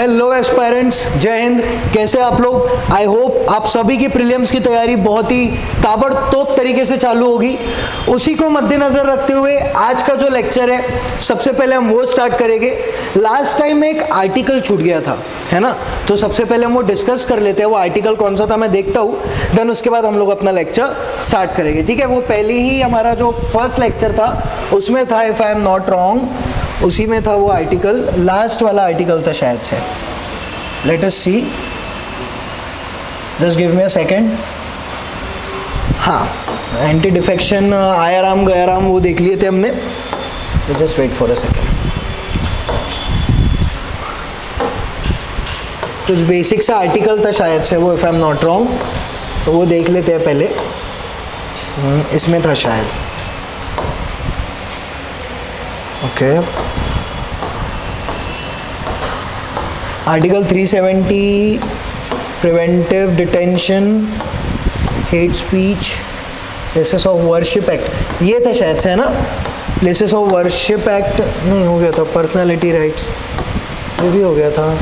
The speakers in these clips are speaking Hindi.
हेलो एस्पायरेंट्स, जय हिंद। कैसे आप लोग? आई होप आप सभी की प्रीलिम्स की तैयारी बहुत ही ताबड़तोड़ तरीके से चालू होगी। उसी को मद्देनजर रखते हुए आज का जो लेक्चर है, सबसे पहले हम वो स्टार्ट करेंगे। लास्ट टाइम एक आर्टिकल छूट गया था, है ना? तो सबसे पहले हम वो डिस्कस कर लेते हैं। वो आर्टिकल कौन सा था मैं देखता हूँ, देन उसके बाद हम लोग अपना लेक्चर स्टार्ट करेंगे। ठीक है, वो पहले ही हमारा जो फर्स्ट लेक्चर था उसमें था, if I am not wrong, उसी में था वो आर्टिकल, लास्ट वाला आर्टिकल था शायद से। Let us see, just give me a second. हाँ, एंटी डिफेक्शन, आयाराम गयाराम वो देख लिए थे हमने, तो just wait for a second. कुछ बेसिक सा आर्टिकल था शायद से वो, if I am not wrong, तो वो देख लेते हैं पहले। इसमें था शायद, okay. Article 370, preventive detention, hate speech, places of worship act, ये था शायद से, है ना? प्लेसेस ऑफ वर्शिप एक्ट नहीं हो गया था, पर्सनालिटी राइट्स ये भी हो गया था।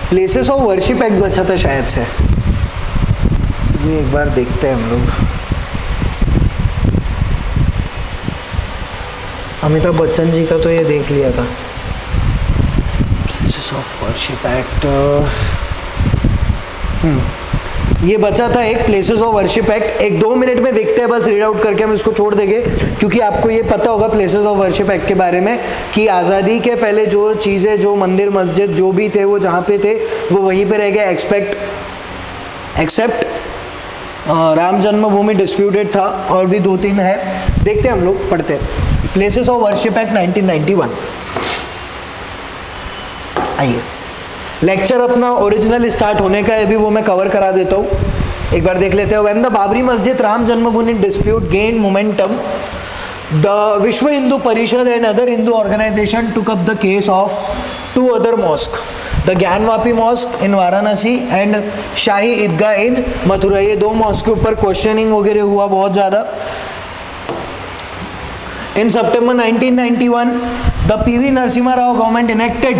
प्लेसेस ऑफ वर्शिप एक्ट बचा था शायद से, ये एक बार देखते हैं हम लोग। अमिताभ बच्चन जी का तो ये देख लिया था, प्लेसेस ऑफ वर्शिप एक्ट। ये बचा था एक, प्लेसेस ऑफ वर्शिप एक्ट। एक 2 मिनट में देखते हैं, बस रीड आउट करके हम इसको छोड़ देंगे, क्योंकि आपको ये पता होगा प्लेसेस ऑफ वर्शिप एक्ट के बारे में कि आज़ादी के पहले जो चीज़ें, जो मंदिर मस्जिद जो भी थे वो जहाँ पे थे वो वहीं पे रह गए, एक्सेप्ट राम जन्मभूमि डिस्प्यूटेड था, और भी 2-3 है, देखते हैं हम लोग, पढ़ते हैं। Places of worship act 1991। आइए, लेक्चर अपना ओरिजिनल स्टार्ट होने का है, अभी वो मैं कवर करा देता हूँ, एक बार देख लेते हैं। व्हेन द बाबरी मस्जिद राम जन्मभूमि dispute gain momentum, the Vishwa Hindu Parishad and other Hindu organisation took up the case of 2 other mosques, the Gyanvapi mosque in Varanasi and Shahi Idgah in Mathura. ये 2 मॉस्क के ऊपर क्वेश्चनिंग वगैरह हुआ बहुत ज़्यादा। In September 1991, the P.V. Narasimha Rao government enacted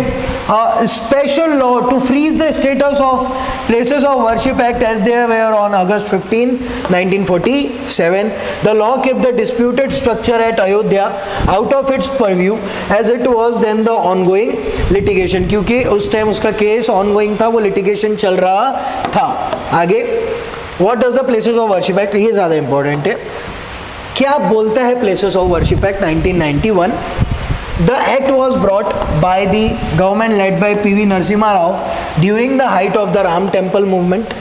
a special law to freeze the status of places of worship act as they were on August 15, 1947. The law kept the disputed structure at Ayodhya out of its purview as it was then the ongoing litigation. क्योंकि उस टाइम उसका केस ongoing था, वो litigation चल रहा था। आगे, what does the places of worship act, ये ज़्यादा important है। क्या बोलता है places of worship act 1991? The act was brought by the government led by P.V. Narasimha Rao during the height of the Ram temple movement.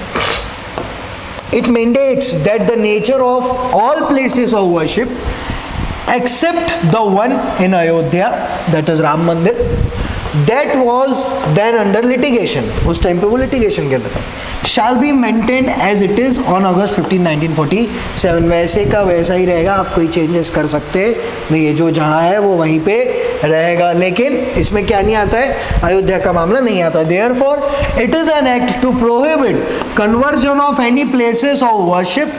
It mandates that the nature of all places of worship except the one in Ayodhya, that is Ram Mandir, that was then under litigation, उस टाइम पे वो litigation कर रहा था, shall be maintained as it is on August 15, 1947. वैसे का वैसा ही रहेगा, आप कोई चेंजेस कर सकते नहीं, ये जो जहाँ है वो वहीं पे रहेगा। लेकिन इसमें क्या नहीं आता है, अयोध्या का मामला नहीं आता। Therefore, it is an act to prohibit conversion of any places of worship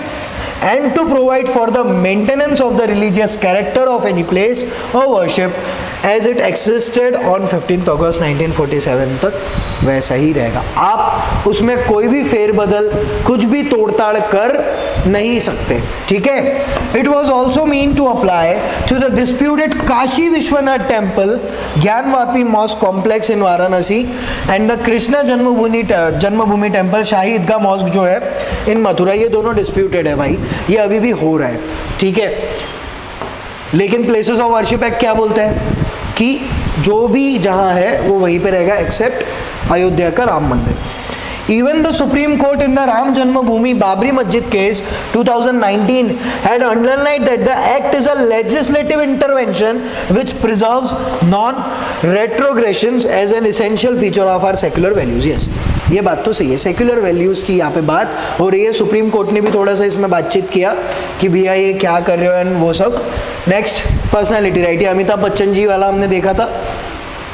and to provide for the maintenance of the religious character of any place of worship as it existed on 15th August 1947 तक वैसा ही रहेगा। आप उसमें कोई भी फेरबदल, कुछ भी तोड़ताड़ कर नहीं सकते, ठीक है? It was also meant to apply to the disputed Kashi Vishwanath temple, Gyanvapi mosque complex in Varanasi and the Krishna Janmabhoomi temple, Shahi Idgah mask जो है इन मथुरा। ये दोनों डिस्प्यूटेड है भाई, ये अभी भी हो रहा है, ठीक है? लेकिन प्लेसेस ऑफ वर्शिप एक्ट क्या बोलता है कि जो भी जहां है वो वहीं पे रहेगा एक्सेप्ट अयोध्या का राम मंदिर। Even the Supreme Court in the Ram Janmabhoomi Babri Masjid case 2019 had underlined that the act is a legislative intervention which preserves non-retrogressions as an essential feature of our secular values. Yes, ये बात तो सही है, सेक्युलर वैल्यूज की यहाँ पे बात हो रही है। सुप्रीम कोर्ट ने भी थोड़ा सा इसमें बातचीत किया कि भैया ये क्या कर रहे हो एंड वो सब। नेक्स्ट, पर्सनैलिटी राइट, ये अमिताभ बच्चन जी वाला हमने देखा था।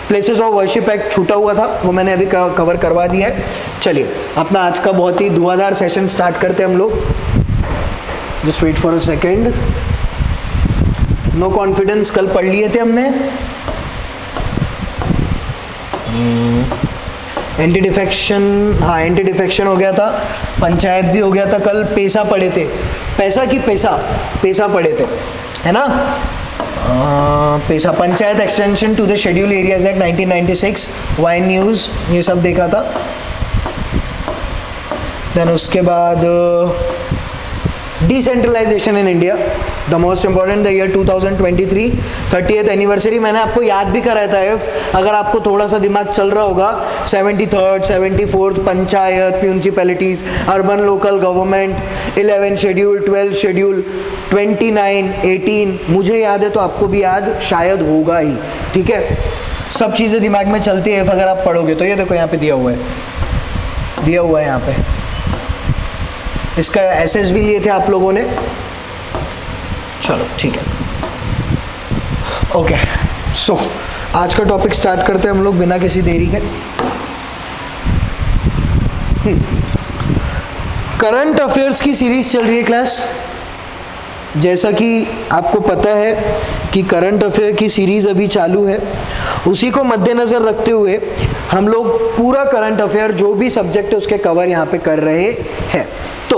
प्लेसेस ऑफ वर्शिप एक्ट छूटा हुआ था, वो मैंने अभी कवर करवा दिया है। चलिए अपना आज का बहुत ही धुआंधार सेशन स्टार्ट करते हैं हम लोग। Just wait for a second. No confidence कल पढ़ लिए थे हमने। एंटी डिफेक्शन, हाँ एंटी डिफेक्शन हो गया था, पंचायत भी हो गया था कल, पैसा पढ़े थे, पैसा की पैसा पढ़े थे, है ना। PESA, panchayat extension to the schedule areas act 1996, why in news, ये सब देखा था। देन उसके बाद decentralisation in India, the most important, the year 2023, 30th anniversary. मैंने आपको याद भी कराया था, अगर आपको थोड़ा सा दिमाग चल रहा होगा, 73rd 74th panchayat, municipalities, urban local government, 11 schedule, 12 schedule, 29, 18, मुझे याद है तो आपको भी याद शायद होगा ही, ठीक है। सब चीज़ें दिमाग में चलती है अगर आप पढ़ोगे तो। ये देखो यहाँ पे दिया हुआ है यहाँ पे, इसका एसेस भी लिए थे आप लोगों ने। चलो ठीक है, ओके। सो आज का टॉपिक स्टार्ट करते हैं हम लोग बिना किसी देरी के। करंट अफेयर्स की सीरीज चल रही है क्लास। जैसा कि आपको पता है कि करंट अफेयर की सीरीज अभी चालू है, उसी को मद्देनज़र रखते हुए हम लोग पूरा करंट अफेयर जो भी सब्जेक्ट है उसके कवर यहाँ पे कर रहे हैं। तो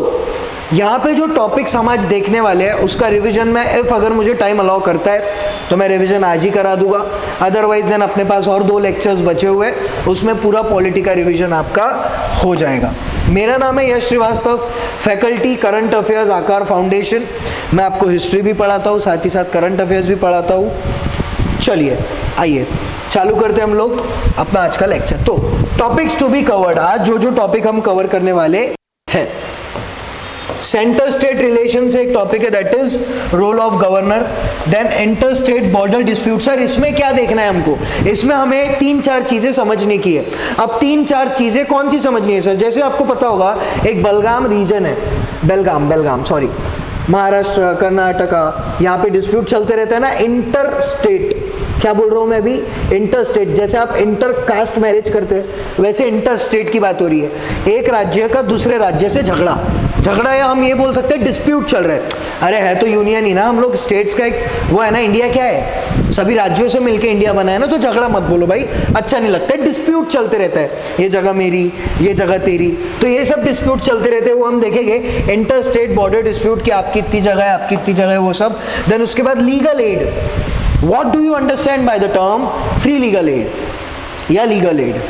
यहाँ पे जो टॉपिक्स हम आज देखने वाले हैं उसका रिवीजन मैं अगर मुझे टाइम अलाउ करता है तो मैं रिवीजन आज ही करा दूंगा। अदरवाइज देन अपने पास और 2 लेक्चर्स बचे हुए, उसमें पूरा पॉलिटी का रिवीजन आपका हो जाएगा। मेरा नाम है यश श्रीवास्तव, फैकल्टी करंट अफेयर्स आकार फाउंडेशन। मैं आपको हिस्ट्री भी पढ़ाता हूँ, साथ ही साथ करंट अफेयर्स भी पढ़ाता हूँ। चलिए आइए चालू करते हैं हम लोग अपना आज का लेक्चर। तो टॉपिक्स टू बी कवर्ड, आज जो टॉपिक हम कवर करने वाले हैं, सेंटर स्टेट रिलेशन से एक टॉपिक है, that is role of governor. Then inter state border dispute. Sir इसमें क्या देखना है हमको? इसमें हमें 3-4 चीजें समझने की है। अब 3-4 चीजें कौन सी समझनी है सर? जैसे आपको पता होगा एक बेलगाम रीजन है, बेलगाम सॉरी, महाराष्ट्र, कर्नाटका, यहाँ पे डिस्प्यूट चलते रहते हैं ना, इंटर स्टेट। क्या बोल रहा हूँ मैं अभी? Inter state. जैसे आप इंटर कास्ट मैरिज करते हैं वैसे इंटर स्टेट की बात हो रही है। एक राज्य का दूसरे राज्य से झगड़ा या हम ये बोल सकते हैं डिस्प्यूट चल रहा है। अरे है तो यूनियन ही ना, हम लोग स्टेट्स का एक वो है ना, इंडिया क्या है, सभी राज्यों से मिलकर इंडिया बना है ना, तो झगड़ा मत बोलो भाई, अच्छा नहीं लगता है। डिस्प्यूट चलते रहता है, ये जगह मेरी, ये जगह तेरी, तो ये सब डिस्प्यूट चलते रहते हैं, वो हम देखेंगे। इंटर स्टेट बॉर्डर डिस्प्यूट की आपकी इतनी जगह है, आपकी इतनी जगह है, वो सब। देन उसके बाद legal aid. What do you understand by the term free legal aid या लीगल एड?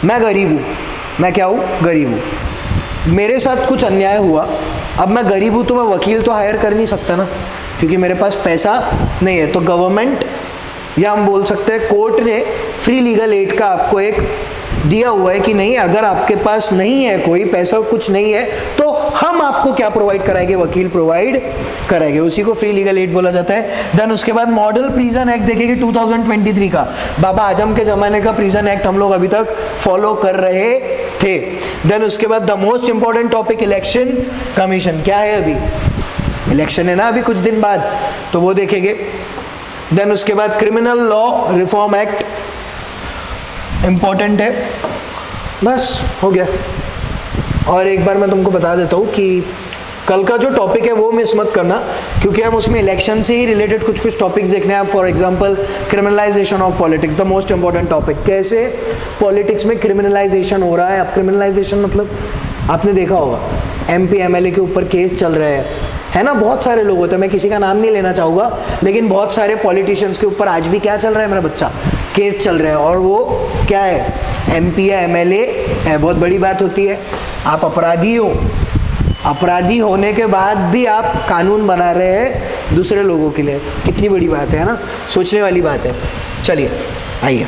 मैं गरीब हूँ, मैं क्या हूँ? गरीब हूँ, मेरे साथ कुछ अन्याय हुआ, अब मैं गरीब हूँ तो मैं वकील तो हायर कर नहीं सकता ना, क्योंकि मेरे पास पैसा नहीं है। तो गवर्नमेंट या हम बोल सकते हैं कोर्ट ने फ्री लीगल एड का आपको एक दिया हुआ है कि नहीं, अगर आपके पास नहीं है, कोई पैसा कुछ नहीं है, तो हम आपको क्या प्रोवाइड कराएंगे? वकील प्रोवाइड कराएंगे, उसी को फ्री लीगल एड बोला जाता है। देन उसके बाद मॉडल प्रिजन एक्ट देखेंगे 2023 का, बाबा आजम के जमाने का प्रिजन एक्ट हम लोग अभी तक फॉलो कर रहे थे। देन उसके बाद the most important topic election commission. क्या है? अभी इलेक्शन है ना, अभी कुछ दिन बाद, तो वो देखेंगे। देन उसके बाद criminal law reform act important है, बस हो गया। और एक बार मैं तुमको बता देता हूँ कि कल का जो टॉपिक है वो मिस मत करना, क्योंकि हम उसमें इलेक्शन से ही रिलेटेड कुछ टॉपिक्स देखने हैं। For example criminalisation of politics, the most important topic. कैसे पॉलिटिक्स में क्रिमिनलाइजेशन हो रहा है। अब क्रिमिनलाइजेशन मतलब आपने देखा होगा MP MLA के ऊपर केस चल रहे है ना, बहुत सारे लोग होते हैं, मैं किसी का नाम नहीं लेना चाहूँगा, लेकिन बहुत सारे पॉलिटिशियंस के ऊपर आज भी क्या चल रहा है मेरा बच्चा? केस चल रहा है। और वो क्या है? MP या MLA है, बहुत बड़ी बात होती है। आप अपराधी हो, अपराधी होने के बाद भी आप कानून बना रहे हैं दूसरे लोगों के लिए, कितनी बड़ी बात है ना, सोचने वाली बात है। चलिए आइए,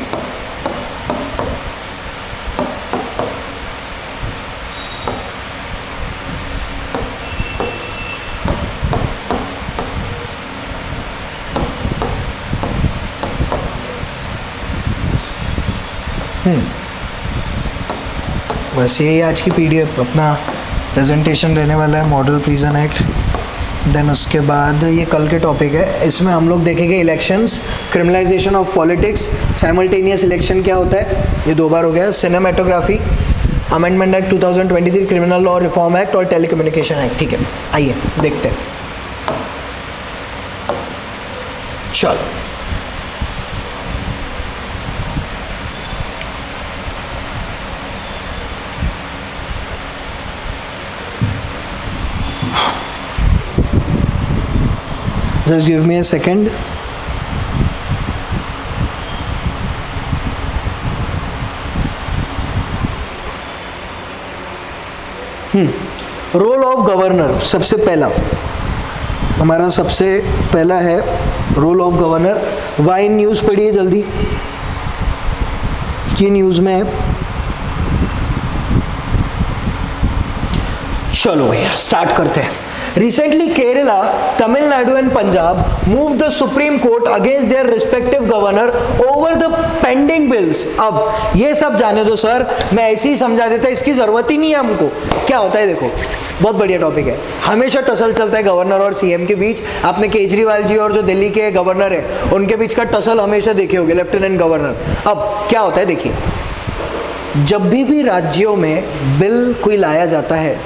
बस यही आज की PDF अपना प्रेजेंटेशन रहने वाला है, मॉडल प्रिजन एक्ट। देन उसके बाद ये कल के टॉपिक है, इसमें हम लोग देखेंगे elections, criminalisation of politics, simultaneous election क्या होता है, ये 2 बार हो गया। Cinematography, amendment act 2023, criminal law reform act और टेलीकम्युनिकेशन एक्ट। ठीक है, आइए देखते हैं। चलो just give me a second. Role of governor, सबसे पहला हमारा सबसे पहला है role of governor. Why news पढ़िए जल्दी, की न्यूज़ में है। चलो भैया स्टार्ट करते हैं। Recently, Kerala, Tamil Nadu and Punjab moved the Supreme Court against their respective governor over the pending bills. अब ये सब जाने दो सर, मैं ऐसे ही समझा देता, इसकी ज़रूरत ही नहीं है हमको। क्या होता है देखो, बहुत बढ़िया टॉपिक है। हमेशा टसल चलता है गवर्नर और सीएम के बीच। आपने केजरीवाल जी और जो दिल्ली के गवर्नर है उनके बीच का टसल हमेशा देखे होंगे, लेफ्टिनेंट गवर्नर। अब क्या होता है देखिए, जब भी राज्यों में बिल कोई लाया जाता है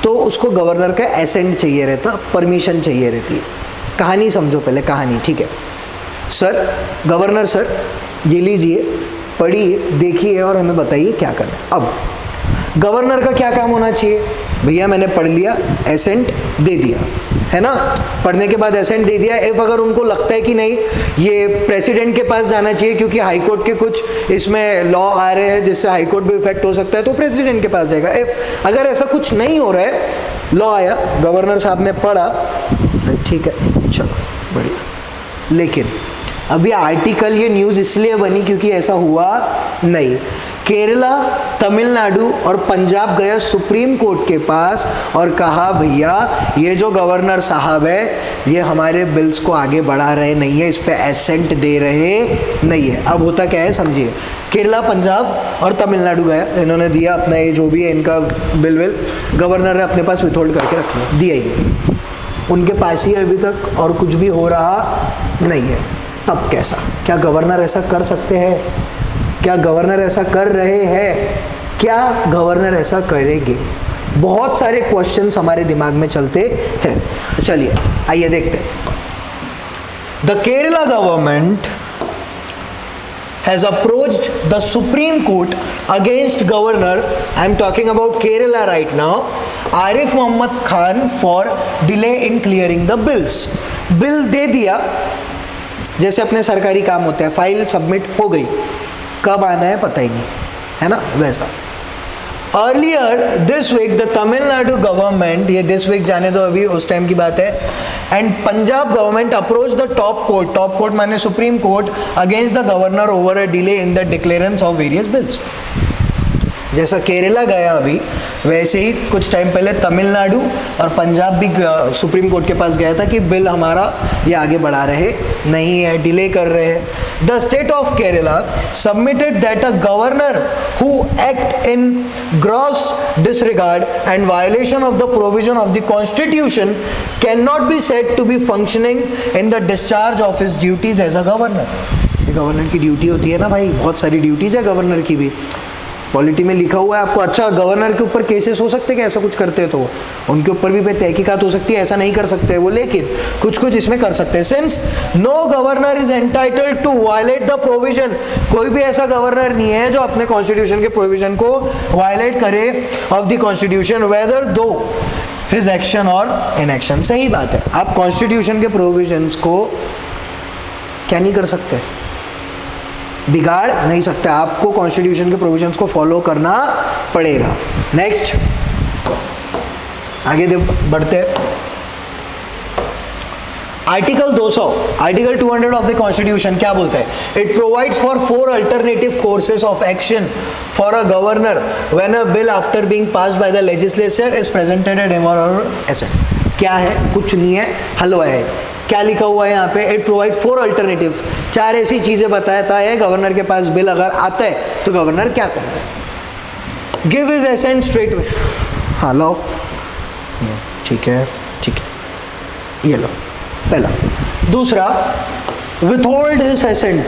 तो उसको गवर्नर का एसेंट चाहिए रहता, परमिशन चाहिए रहती है। कहानी समझो पहले, कहानी ठीक है सर। गवर्नर सर ये लीजिए, पढ़िए, देखिए और हमें बताइए क्या करना है। अब गवर्नर का क्या काम होना चाहिए भैया, मैंने पढ़ लिया, एसेंट दे दिया, है ना। पढ़ने के बाद एसेंट दे दिया। इफ अगर उनको लगता है कि नहीं ये प्रेसिडेंट के पास जाना चाहिए क्योंकि हाई कोर्ट के कुछ इसमें लॉ आ रहे हैं जिससे हाई कोर्ट भी इफेक्ट हो सकता है, तो प्रेसिडेंट के पास जाएगा। इफ अगर ऐसा कुछ नहीं हो रहा है, लॉ आया, गवर्नर साहब ने पढ़ा, ठीक है चलो बढ़िया। लेकिन अभी आर्टिकल, ये न्यूज़ इसलिए बनी क्योंकि ऐसा हुआ नहीं। केरला, तमिलनाडु और पंजाब गया सुप्रीम कोर्ट के पास और कहा भैया ये जो गवर्नर साहब है ये हमारे बिल्स को आगे बढ़ा रहे नहीं है, इस पे एसेंट दे रहे नहीं है। अब होता क्या है समझिए, केरला, पंजाब और तमिलनाडु गया, इन्होंने दिया अपना ये जो भी है इनका बिल, गवर्नर ने अपने पास विथहोल्ड करके रख लिया, दिया ही नहीं, उनके पास ही अभी तक और कुछ भी हो रहा नहीं है। तब कैसा, क्या गवर्नर ऐसा कर सकते हैं? क्या गवर्नर ऐसा कर रहे हैं? क्या गवर्नर ऐसा करेंगे? बहुत सारे क्वेश्चंस हमारे दिमाग में चलते हैं। चलिए आइए देखते हैं। The Kerala government has approached the Supreme Court against Governor, I am talking about Kerala right now, Arif Mohammad Khan for delay in clearing the bills. Bill दे दिया, जैसे अपने सरकारी काम होते हैं, फाइल सबमिट हो गई, कब आना है पता ही नहीं, है ना, वैसा। Earlier this week the Tamil Nadu government, ये this week जाने दो अभी, उस टाइम की बात है, and Punjab government approached the top court माने supreme court against the governor over a delay in the declarance of various bills. जैसा केरला गया अभी, वैसे ही कुछ टाइम पहले तमिलनाडु और पंजाब भी सुप्रीम कोर्ट के पास गया था कि बिल हमारा ये आगे बढ़ा रहे नहीं है, डिले कर रहे हैं। The state of Kerala submitted that a governor who act in gross disregard and violation of the provision of the constitution can not be said to be functioning in the discharge of his duties as a governor. Governor की ड्यूटी होती है ना भाई, बहुत सारी ड्यूटीज है गवर्नर की भी, पॉलिटी में लिखा हुआ है आपको। अच्छा, गवर्नर के ऊपर केसेस हो सकते हैं कि ऐसा कुछ करते हैं तो उनके ऊपर भी तहकीकात हो सकती है, ऐसा नहीं कर सकते वो, लेकिन कुछ कुछ इसमें कर सकते हैं। Since no governor is entitled to violate the provision, कोई भी ऐसा गवर्नर नहीं है जो अपने कॉन्स्टिट्यूशन के प्रोविजन को वायलेट करे ऑफ द कॉन्स्टिट्यूशन, वेदर दो हिज एक्शन और इनएक्शन। सही बात है, आप कॉन्स्टिट्यूशन के प्रोविजंस को क्या नहीं कर सकते, बिगाड़ नहीं सकते, आपको कॉन्स्टिट्यूशन के प्रोविजंस को फॉलो करना पड़ेगा। नेक्स्ट आगे बढ़ते हैं। Article 200, article 200 of the constitution क्या बोलता है? It provides for 4 alternative courses of action for a governor when a bill after being passed by the legislature is presented at him और एसेंट। क्या है? कुछ नहीं है, हलवा है। क्या लिखा हुआ है यहाँ पे? इट प्रोवाइड 4 अल्टरनेटिव, 4 ऐसी चीजें बताता है गवर्नर के पास बिल अगर आता है तो गवर्नर क्या करता है। Give his assent straight way, हाँ लो, ठीक है ठीक है, ये लो पहला। दूसरा, विथहोल्ड हिज एसेंट,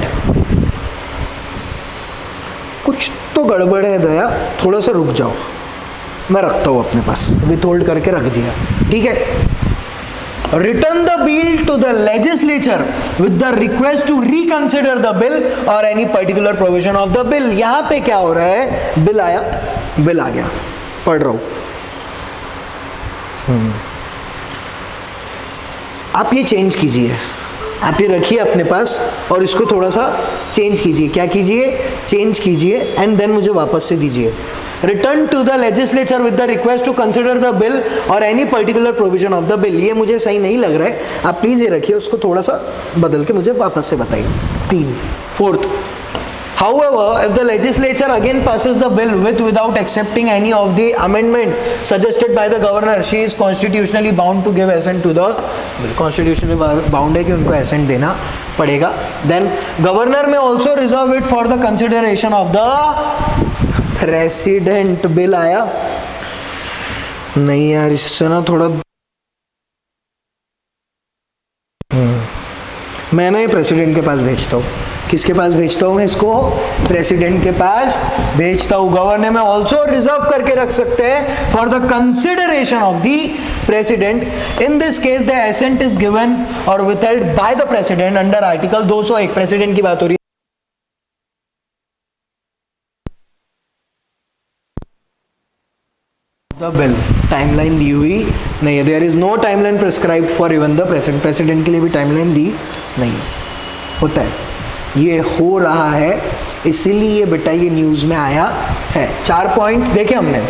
कुछ तो गड़बड़ है दया, थोड़ा सा रुक जाओ, मैं रखता हूँ अपने पास, विथहोल्ड करके रख दिया, ठीक है। return the bill to the legislature with the request to reconsider the bill or any particular provision of the bill. यहां पे क्या हो रहा है, बिल आया, बिल आ गया, पढ़ रहा हूं, आप ये चेंज कीजिए, आप ये रखिए अपने पास और इसको थोड़ा सा चेंज कीजिए. क्या कीजिए, चेंज कीजिए एंड देन मुझे वापस से दीजिए. Return to the legislature with the request to consider the bill or any particular provision of the bill. ये मुझे सही नहीं लग रहा है, आप प्लीज ये रखिए, उसको थोड़ा सा बदल के मुझे वापस से बताइए. 3. 4th, however, if the legislature again passes the bill without accepting any of the amendment suggested by the governor, she is constitutionally bound to give assent to the bill. Constitutionally bound है कि उनको assent देना पड़ेगा. Then governor may also reserve it for the consideration of the president. Bill आया नहीं यार, इससे ना थोड़ा मैं ना ये प्रेसिडेंट के पास भेजता हूँ. किसके पास भेजता हूँ मैं इसको, प्रेसिडेंट के पास भेजता हूँ. गवर्नर में ऑल्सो रिजर्व करके रख सकते हैं for the consideration of the president. In this case the assent is given or withheld by the president under article 201. President की बात हो रही है. द बिल टाइमलाइन दी हुई नहीं है, there is no timeline prescribed for even the president. President के लिए भी टाइमलाइन दी नहीं होता है. ये हो रहा है, इसीलिए बेटा ये न्यूज़ में आया है. 4 पॉइंट देखे हमने.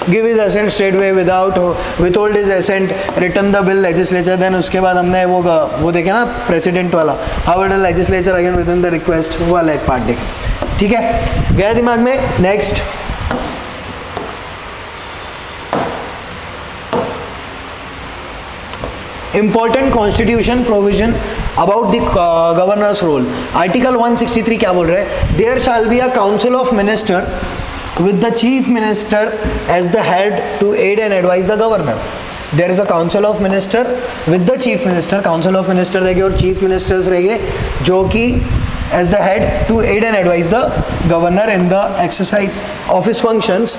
Give is assent straight way without withhold is assent, return the bill legislature. Then उसके बाद हमने वो देखे ना प्रेसिडेंट वाला, how will the legislature again within the request, वो वाला एक पार्ट देखे. ठीक है, गया दिमाग में. Next, important constitution provision about the governor's role. Article 163 क्या बोल रहे हैं, there shall be a council of minister with the chief minister as the head to aid and advise the governor. There is a council of minister with the chief minister. council of minister रहेंगे और chief ministers रहेंगे जो कि as the head to aid and advise the governor in the exercise of his functions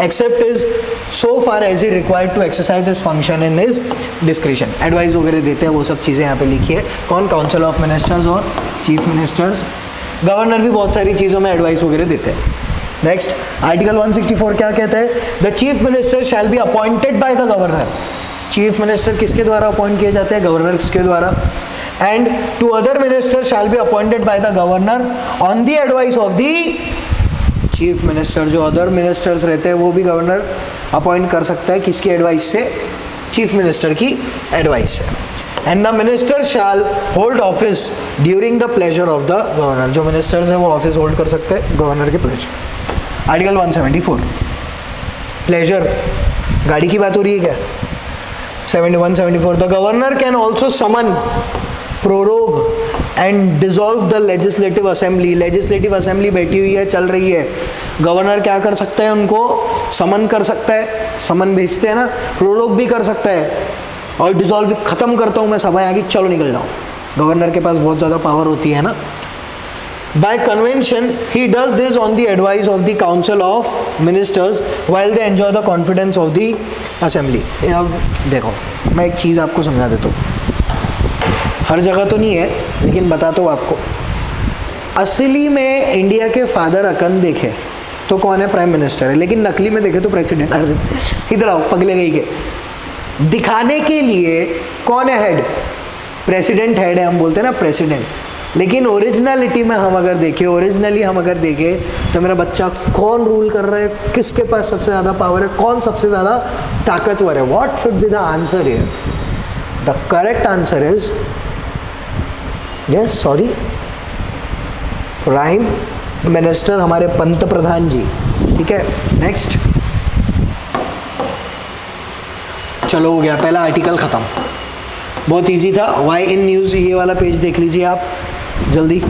except is so far as he required to exercise his function in his discretion. Advice वगैरह देते हैं, वो सब चीज़ें यहाँ पे लिखी है. कौन, काउंसिल ऑफ मिनिस्टर्स और चीफ मिनिस्टर्स. गवर्नर भी बहुत सारी चीज़ों में एडवाइस वगैरह देते हैं. नेक्स्ट, आर्टिकल 164 क्या कहता है, the chief minister shall be appointed by the governor. Chief minister किसके द्वारा अपॉइंट किए जाते हैं, गवर्नर के द्वारा. And 2 other minister shall be appointed by the governor on the advice of the chief minister. जो अदर मिनिस्टर्स रहते हैं वो भी गवर्नर अपॉइंट कर सकता है, किसकी एडवाइस से, चीफ मिनिस्टर की एडवाइस से. And the minister shall hold office during the pleasure of the governor. जो मिनिस्टर्स हैं वो ऑफिस होल्ड कर सकते हैं गवर्नर के प्लेजर. आर्टिकल 174 प्लेजर, गाड़ी की बात हो रही है क्या. 174 the governor can also summon, prorogue and dissolve the legislative assembly. Legislative assembly बैठी हुई है, चल रही है, गवर्नर क्या कर सकता है, उनको समन कर सकता है, समन भेजते हैं ना, प्रोरोग भी कर सकता है और डिसॉल्व, खत्म करता हूँ मैं सभा यहाँ की, चलो निकल जाओ. गवर्नर के पास बहुत ज़्यादा पावर होती है ना. By convention, he does this on the advice of the council of ministers while they enjoy the confidence of the assembly. अब देखो मैं एक चीज़ आपको समझा देता हूँ, हर जगह तो नहीं है लेकिन बताता हूँ आपको. असली में इंडिया के फादर अकन देखे तो कौन है, प्राइम मिनिस्टर है, लेकिन नकली में देखे तो प्रेसिडेंट. इधर आओ पगले गई के, दिखाने के लिए कौन है हेड, प्रेसिडेंट हेड है, हम बोलते हैं ना प्रेसिडेंट. लेकिन ओरिजिनलिटी में हम अगर देखें, ओरिजिनली हम अगर देखें तो मेरा बच्चा कौन रूल कर रहा है, किसके पास सबसे ज़्यादा पावर है, कौन सबसे ज़्यादा ताकतवर है. What should be the answer here, the correct answer is yes, sorry, prime minister, हमारे पंत प्रधान जी. ठीक है, नेक्स्ट. चलो हो गया, पहला आर्टिकल खत्म, बहुत इजी था. वाई इन न्यूज़, ये वाला पेज देख लीजिए आप जल्दी.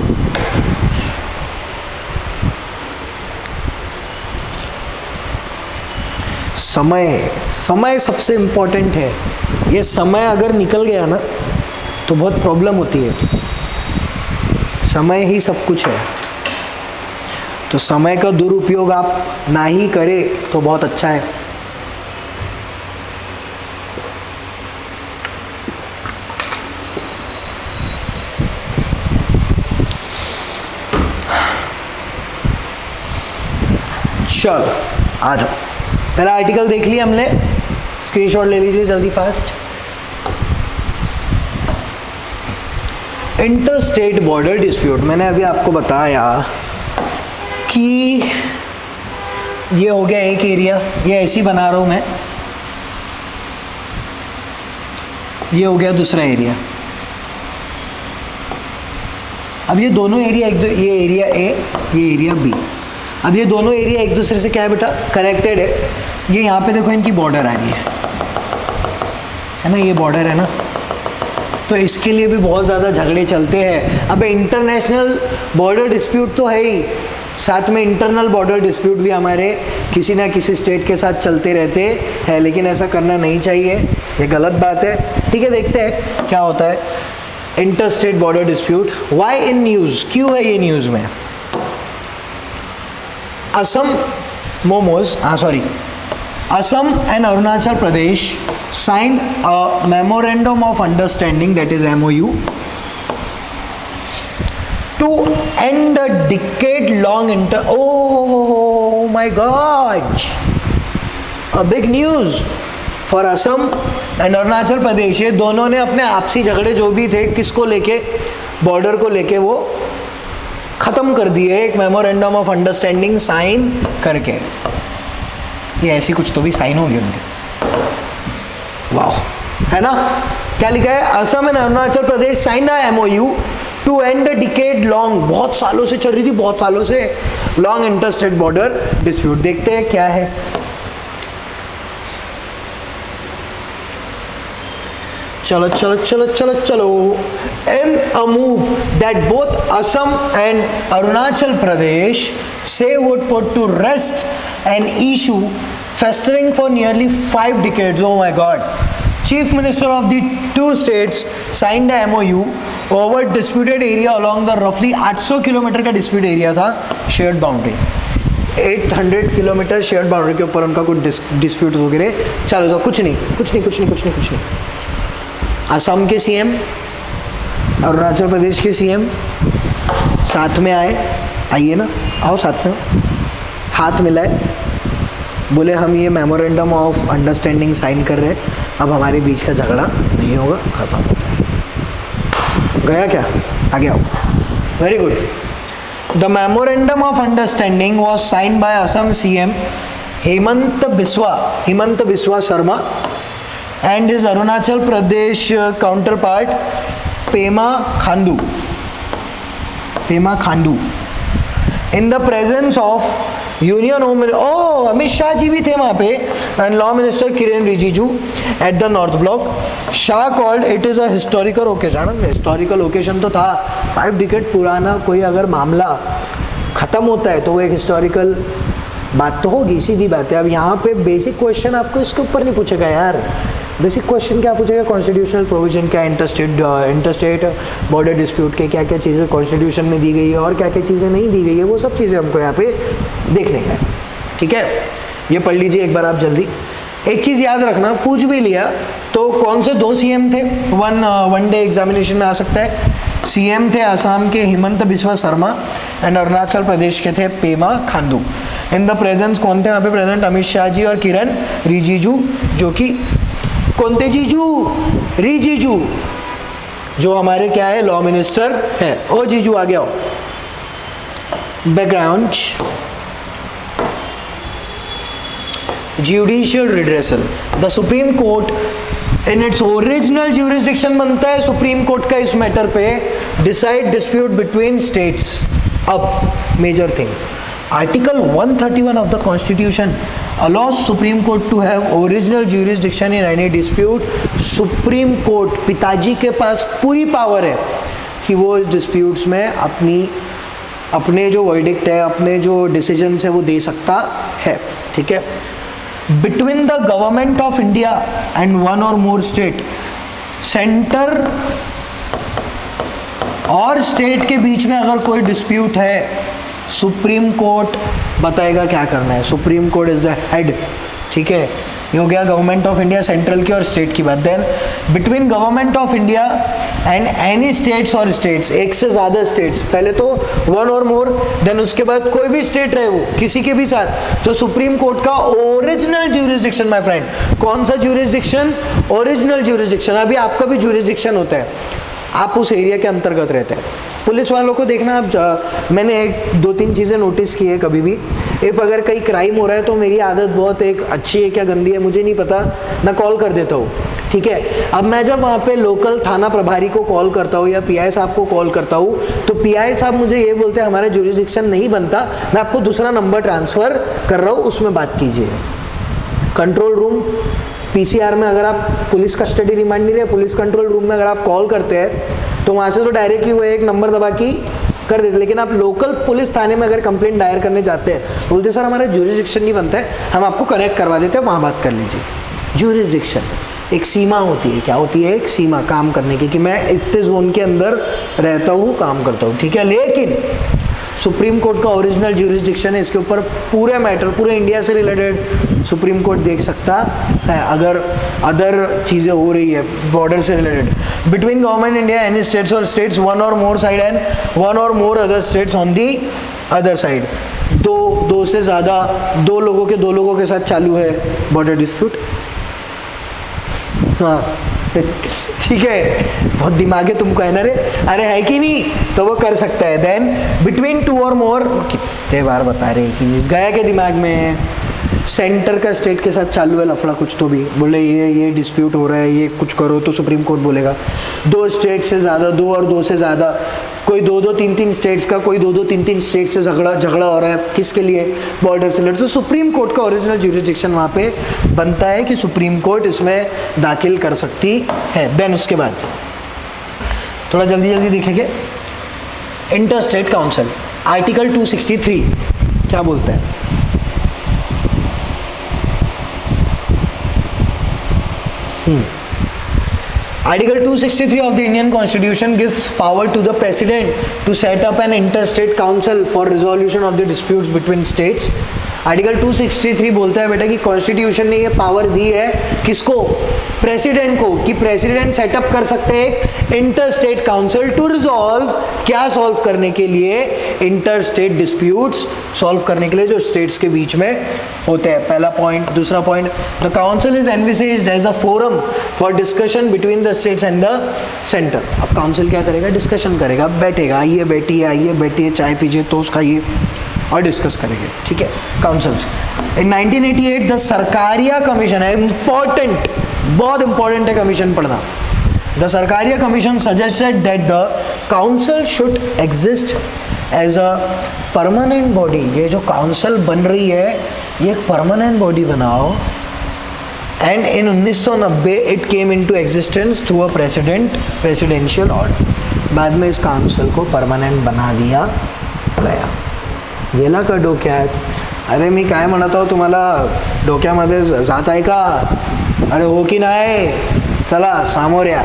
समय, समय सबसे इंपॉर्टेंट है. ये समय अगर निकल गया ना तो बहुत प्रॉब्लम होती है. समय ही सब कुछ है, तो समय का दुरुपयोग आप ना ही करें तो बहुत अच्छा है. चलो आ जाओ, पहला आर्टिकल देख लिया हमने, स्क्रीनशॉट ले लीजिए जल्दी fast. Inter state border dispute, मैंने अभी आपको बताया कि ये हो गया एक एरिया, ये ऐसे ही बना रहा हूँ मैं, ये हो गया दूसरा एरिया। अब ये दोनों एरिया ये एरिया ए, ये एरिया बी। अब ये दोनों एरिया एक दूसरे से क्या है बेटा, कनेक्टेड है। ये यहाँ पे देखो इनकी बॉर्डर आ रही है ना, ये बॉर्डर है ना, तो इसके लिए भी बहुत ज़्यादा झगड़े चलते हैं। अब इंटरनेशनल बॉर्डर डिस्प्यूट तो है ही, साथ में इंटरनल बॉर्डर डिस्प्यूट भी हमारे किसी ना किसी स्टेट के साथ चलते रहते हैं, लेकिन ऐसा करना नहीं चाहिए, ये गलत बात है। ठीक है, देखते हैं क्या होता है inter state border dispute. Why in news, क्यों है ये न्यूज़ में? Assam and Arunachal Pradesh signed a memorandum of understanding, that is MOU, to end a decade-long oh my God, a big news for Assam and Arunachal Pradesh। ये दोनों ने अपने आपसी झगड़े जो भी थे किसको लेके, बॉर्डर को लेके, वो ख़त्म कर दिए एक मेमोरेंडम ऑफ अंडरस्टैंडिंग साइन करके। ये ऐसी कुछ तो भी साइन होगी उनके, वाह, है ना। क्या लिखा है? Assam and Arunachal Pradesh sign a MOU to end a decade long, बहुत सालों से चल रही थी, बहुत सालों से long inter state border dispute. देखते हैं क्या है। चलो चलो चलो चलो चलो। In a move that both Assam and Arunachal Pradesh say would put to rest an issue festering for nearly 5 decades. Oh my God. Chief Minister of the two states signed a MOU over disputed area along the roughly 800 kilometre का डिस्प्यूट एरिया था, shared boundary 800 kilometre shared boundary के ऊपर उनका कुछ डिस्प्यूट वगैरह चलो, तो कुछ नहीं। असम के CM, अरुणाचल प्रदेश के CM साथ में आइए ना, आओ साथ में, हाथ मिलाए, बोले हम ये मेमोरेंडम ऑफ अंडरस्टैंडिंग साइन कर रहे हैं, अब हमारे बीच का झगड़ा नहीं होगा, खत्म होता है। गया क्या? आगे आओ। Very good. The memorandum of understanding was signed by Assam CM Hemant Biswa Sharma and his Arunachal Pradesh counterpart Pema Khandu in the presence of Union Home Minister Amit Shah ji भी थे वहाँ पे, and Law Minister Kiren Rijiju at the North Block. Shah called it is a historical occasion। historical occasion तो था, 5 decade पुराना कोई अगर मामला ख़त्म होता है तो वो एक हिस्टोरिकल बात तो होगी, सीधी बात है। अब यहाँ पे बेसिक क्वेश्चन आपको इसके ऊपर नहीं पूछेगा यार, बेसिक क्वेश्चन क्या पूछेगा, कॉन्स्टिट्यूशनल प्रोविजन क्या, इंटरस्टेट बॉर्डर डिस्प्यूट के क्या क्या चीज़ें कॉन्स्टिट्यूशन में दी गई है और क्या क्या चीज़ें नहीं दी गई है, वो सब चीज़ें हमको यहाँ पे देखने का है। ठीक है, ये पढ़ लीजिए एक बार आप जल्दी। एक चीज़ याद रखना, पूछ भी लिया तो कौन से 2 CM थे, वन डे एग्जामिनेशन में आ सकता है। CM थे असम के हेमंत बिस्वा शर्मा एंड अरुणाचल प्रदेश के थे Pema Khandu. In the presence कौन थे वहाँ पे प्रेजेंट? अमित शाह जी और किरण रिजिजू, जो कि कौन थे? रिजिजू जो हमारे क्या है, लॉ मिनिस्टर है। ओ जीजू आ गया हो। Background, judicial redressal, the supreme court in its original jurisdiction बनता है सुप्रीम कोर्ट का इस मैटर पे, डिसाइड डिस्प्यूट बिटवीन स्टेट्स। अब major thing, article 131 of the Constitution allows Supreme Court to have original jurisdiction in any dispute। Supreme court, पिताजी के पास पूरी पावर है कि वो इस डिस्प्यूट्स में अपने जो वर्डिक्ट है, अपने जो डिसीजन है वो दे सकता है। ठीक है, between the government of India and one और मोर स्टेट, सेंटर और स्टेट के बीच में अगर कोई डिस्प्यूट है, सुप्रीम कोर्ट बताएगा क्या करना है। Supreme court is the head. ठीक है, ये हो गया गवर्नमेंट ऑफ इंडिया, सेंट्रल की और स्टेट की बात. Then between government of India and any states और स्टेट्स, एक से ज़्यादा स्टेट्स, पहले तो वन और मोर, देन उसके बाद कोई भी स्टेट रहे वो किसी के भी साथ, तो सुप्रीम कोर्ट का ओरिजिनल ज्यूरिसडिक्शन माय फ्रेंड. कौन सा ज्यूरिसडिक्शन? Original jurisdiction. अभी आपका भी ज्यूरिसडिक्शन होता है, आप उस एरिया के अंतर्गत रहते हैं. पुलिस वालों को देखना आप, मैंने एक दो तीन चीज़ें नोटिस की है कभी भी. इफ़ अगर कहीं क्राइम हो रहा है तो मेरी आदत बहुत एक अच्छी है क्या गंदी है मुझे नहीं पता, मैं कॉल कर देता हूँ. ठीक है, अब मैं जब वहाँ पे लोकल थाना प्रभारी को कॉल करता हूँ या पीआई साहब को कॉल करता हूँ, तो पीआई साहब मुझे ये बोलते हैं हमारा ज्यूरिसडिक्शन नहीं बनता, मैं आपको दूसरा नंबर ट्रांसफ़र कर रहा हूँ, उसमें बात कीजिए. कंट्रोल रूम पीसीआर में अगर आप पुलिस कस्टडी रिमांड नहीं रहे, पुलिस कंट्रोल रूम में अगर आप कॉल करते हैं तो वहाँ से तो डायरेक्टली वो एक नंबर दबा के कर देते. लेकिन आप लोकल पुलिस थाने में अगर कंप्लेंट दायर करने जाते हैं, बोलते सर हमारा ज्यूरिसडिक्शन नहीं बनता है, हम आपको कनेक्ट करवा देते हैं, वहाँ बात कर लीजिए. ज्यूरिसडिक्शन एक सीमा होती है. क्या होती है? एक सीमा काम करने की, कि मैं इतने जोन के अंदर रहता हूँ, काम करता हूँ. ठीक है, लेकिन सुप्रीम कोर्ट का ओरिजिनल ज्यूरिसडिक्शन है, इसके ऊपर पूरे मैटर, पूरे इंडिया से रिलेटेड सुप्रीम कोर्ट देख सकता है अगर अदर चीज़ें हो रही है बॉर्डर से related. Between government India any states और स्टेट्स वन और मोर साइड एंड वन और more other states on the other side. दो से ज़्यादा, दो लोगों के साथ चालू है बॉर्डर डिस्प्यूट. हाँ ठीक है, बहुत दिमाग है तुमको है ना रे, अरे है कि नहीं, तो वो कर सकता है. देन बिटवीन टू और मोर, कितने बार बता रहे हैं कि इस गया के दिमाग में सेंटर का स्टेट के साथ चालू है लफड़ा कुछ, तो भी बोले ये डिस्प्यूट हो रहा है, ये कुछ करो, तो सुप्रीम कोर्ट बोलेगा. दो स्टेट से ज़्यादा, दो और दो से ज़्यादा, कोई दो तीन स्टेट्स का, कोई दो तीन स्टेट से झगड़ा हो रहा है, किसके लिए? बॉर्डर से रिलेटेड. तो सुप्रीम कोर्ट का ओरिजिनल ज्यूरिसडिक्शन वहाँ पे बनता है कि सुप्रीम कोर्ट इसमें दाखिल कर सकती है. देन उसके बाद थोड़ा जल्दी देखेंगे. इंटर स्टेट काउंसिल, आर्टिकल 263 क्या बोलता है? Article 263 of the Indian Constitution gives power to the President to set up an interstate council for resolution of the disputes between states. Article 263 बोलता है बेटा कि कॉन्स्टिट्यूशन ने ये पावर दी है किसको? प्रेसिडेंट को, कि प्रेसिडेंट सेटअप कर सकते हैं inter state council to resolve, क्या सॉल्व करने के लिए? इंटर स्टेट डिस्प्यूट्स सॉल्व करने के लिए जो स्टेट्स के बीच में होते हैं. पहला पॉइंट. दूसरा point, the council is envisaged as a forum for discussion between the states and the centre. अब काउंसिल क्या करेगा? डिस्कशन करेगा, बैठेगा, आइए बैठिए, चाय पीजिए, टोस्ट खाइए और डिस्कस करेंगे. ठीक है, councils. In 1988 the Sarkaria commission है, इंपॉर्टेंट, बहुत इंपॉर्टेंट है कमीशन पढ़ना. The Sarkaria commission suggested that the council should exist as a permanent body. ये जो काउंसिल बन रही है ये एक परमानेंट बॉडी बनाओ. And in 1990 it came into existence through a presidential order. बाद में इस काउंसिल को परमानेंट बना दिया गया. गेला का डोक्यात? अरे मी काय म्हणत आहो, तुम्हाला डोक्यामध्ये जात आहे का? अरे हो की नाही? चला सामोर या.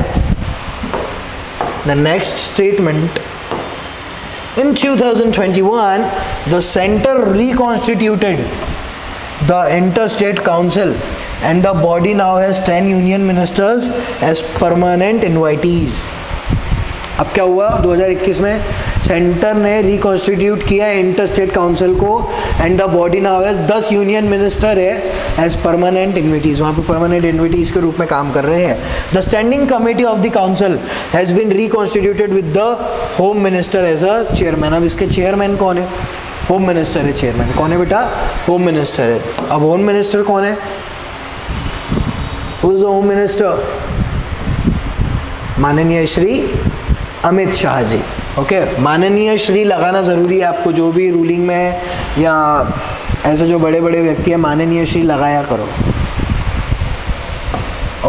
The next statement. In 2021, the center reconstituted the interstate council and the body now has 10 union ministers as permanent invitees. अब क्या हुआ? 2021 में सेंटर ने रिकॉन्स्टिट्यूट किया इंटर स्टेट काउंसिल को and the body now has 10 union minister है एज परमानेंट इन्विटीज. वहाँ पे परमानेंट इन्विटीज के रूप में काम कर रहे हैं. The standing committee of the council has been reconstituted with the home minister as a chairman. अब इसके चेयरमैन कौन है? होम मिनिस्टर है चेयरमैन. कौन है बेटा? होम मिनिस्टर है. अब होम मिनिस्टर कौन है? Who is the home minister? माननीय श्री अमित शाह जी. ओके, माननीय श्री लगाना ज़रूरी है आपको, जो भी रूलिंग में है या ऐसे जो बड़े बड़े व्यक्ति हैं, माननीय श्री लगाया करो.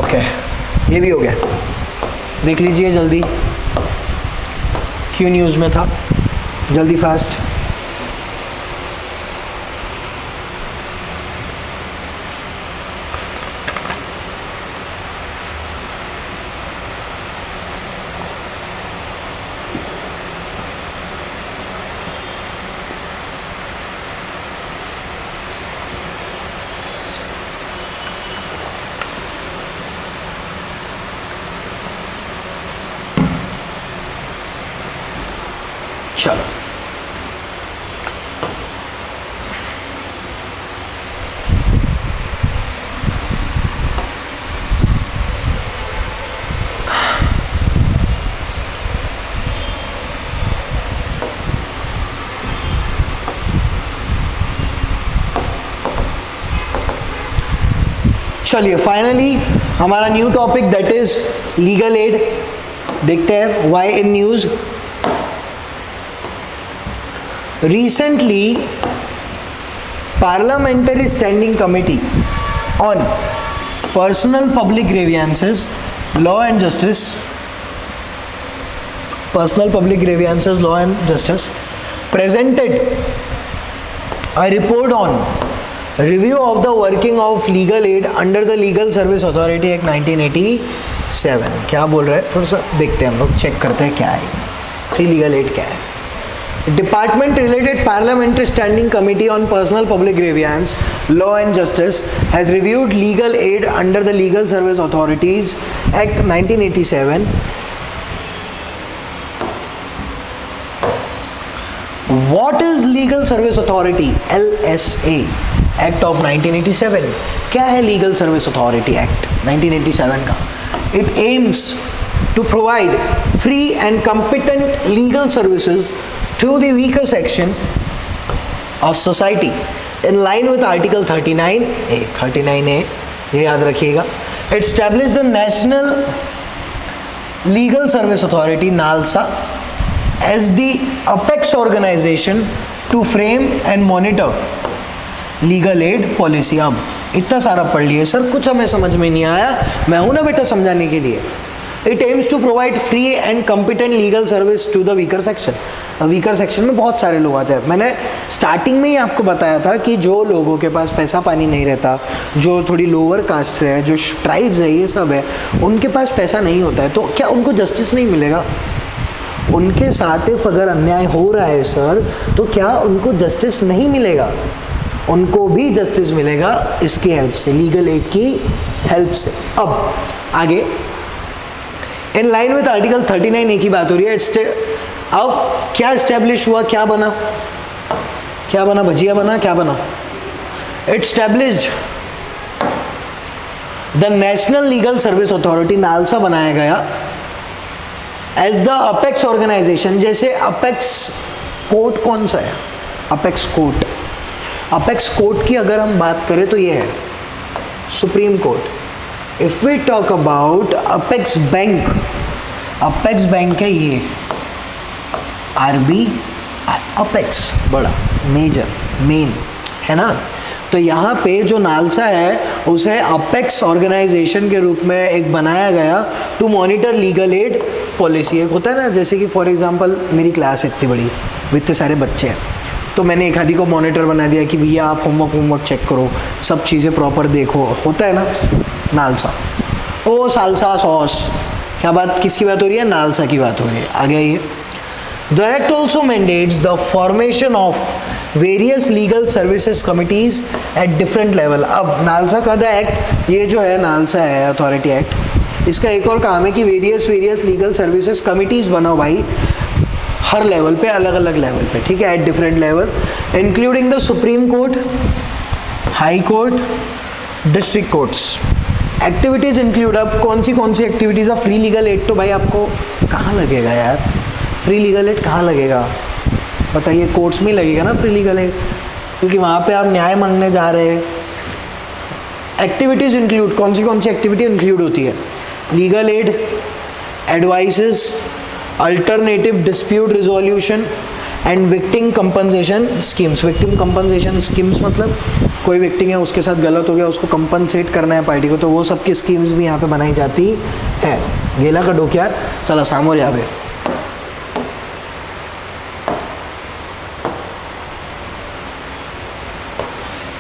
ओके, ये भी हो गया. देख लीजिए जल्दी, क्यों न्यूज़ में था, जल्दी फास्ट. चलिए फाइनली हमारा new topic that is legal aid देखते हैं. Why in news recently parliamentary standing committee on personal public grievances law and justice presented a report on review of the working of legal aid under the Legal Service Authority Act 1987. क्या बोल रहे हैं थोड़ा सा देखते हैं हम लोग, चेक करते हैं क्या है फ्री लीगल एड क्या है. Department related Parliamentary Standing Committee on Personal Public Grievance, Law and Justice has reviewed legal aid under the Legal Service Authorities Act 1987. What is Legal Service Authority? LSA Act of 1987. क्या है Legal Service Authority Act 1987 का? It aims to provide free and competent legal services to the weaker section of society in line with Article 39A. ये याद रखिएगा. It established the National Legal Service Authority (NALSA) as the apex organization to frame and monitor legal aid policy. अब इतना सारा पढ़ लिए सर, कुछ हमें समझ में नहीं आया, मैं हूं ना बेटा समझाने के लिए. It aims to provide free and competent legal service to the weaker section. Weaker section में बहुत सारे लोग आते हैं. मैंने स्टार्टिंग में ही आपको बताया था कि जो लोगों के पास पैसा पानी नहीं रहता, जो थोड़ी लोअर कास्ट से है, जो ट्राइब्स है, ये सब है, उनके पास पैसा नहीं होता है, तो क्या उनको जस्टिस नहीं मिलेगा? उनके साथ इफ अगर अन्याय हो रहा है सर, तो क्या उनको जस्टिस नहीं मिलेगा? उनको भी जस्टिस मिलेगा इसकी हेल्प से, लीगल एड की हेल्प से. अब आगे in line with article 39A की बात हो रही है. अब क्या स्टैब्लिश हुआ, क्या बना भजिया बना, क्या बना? It established the national legal service authority, NALSA बनाया गया एज द अपेक्स ऑर्गेनाइजेशन. जैसे अपेक्स कोर्ट कौन सा है? अपेक्स कोर्ट की अगर हम बात करें तो ये है supreme court. If we talk about apex bank है ये आरबी अपेक्स, बड़ा मेजर मेन है ना. तो यहाँ पे जो नालसा है उसे अपेक्स ऑर्गेनाइजेशन के रूप में एक बनाया गया to monitor legal aid policy. एक होता है ना, जैसे कि फॉर एग्जांपल मेरी क्लास इतनी बड़ी, इतने सारे बच्चे हैं, तो मैंने एक आदि को मॉनिटर बना दिया कि भैया आप होमवर्क चेक करो, सब चीज़ें प्रॉपर देखो, होता है ना नालसा. ओ सालसा सॉस, क्या बात, किसकी बात हो रही है? नालसा की बात हो रही है. आगे आइए. The Act also mandates the formation of various legal services committees at different level. अब नालसा का द एक्ट, ये जो है नालसा है अथॉरिटी एक्ट, इसका एक और काम है कि वेरियस लीगल सर्विसेज कमिटीज़ बनाओ भाई, हर लेवल पे, अलग अलग लेवल पे, ठीक है, at different level, including the supreme court, high court, district courts. Activities include, अब कौन सी activities? Of free legal aid तो भाई आपको कहाँ लगेगा यार? फ्री लीगल एड कहाँ लगेगा बताइए? कोर्ट्स में लगेगा ना फ्री लीगल एड, क्योंकि वहाँ पे आप न्याय मांगने जा रहे हैं. एक्टिविटीज़ इंक्लूड, कौन सी एक्टिविटी इंक्लूड होती है? Legal aid, advices, alternative dispute resolution and victim compensation schemes. Victim compensation schemes मतलब कोई विक्टिम है, उसके साथ गलत हो गया, उसको कंपनसेट करना है पार्टी को, तो वो सब की स्कीम्स भी यहाँ पे बनाई जाती है. गेला का डोक्यार, चला सामोर यहाँ पे.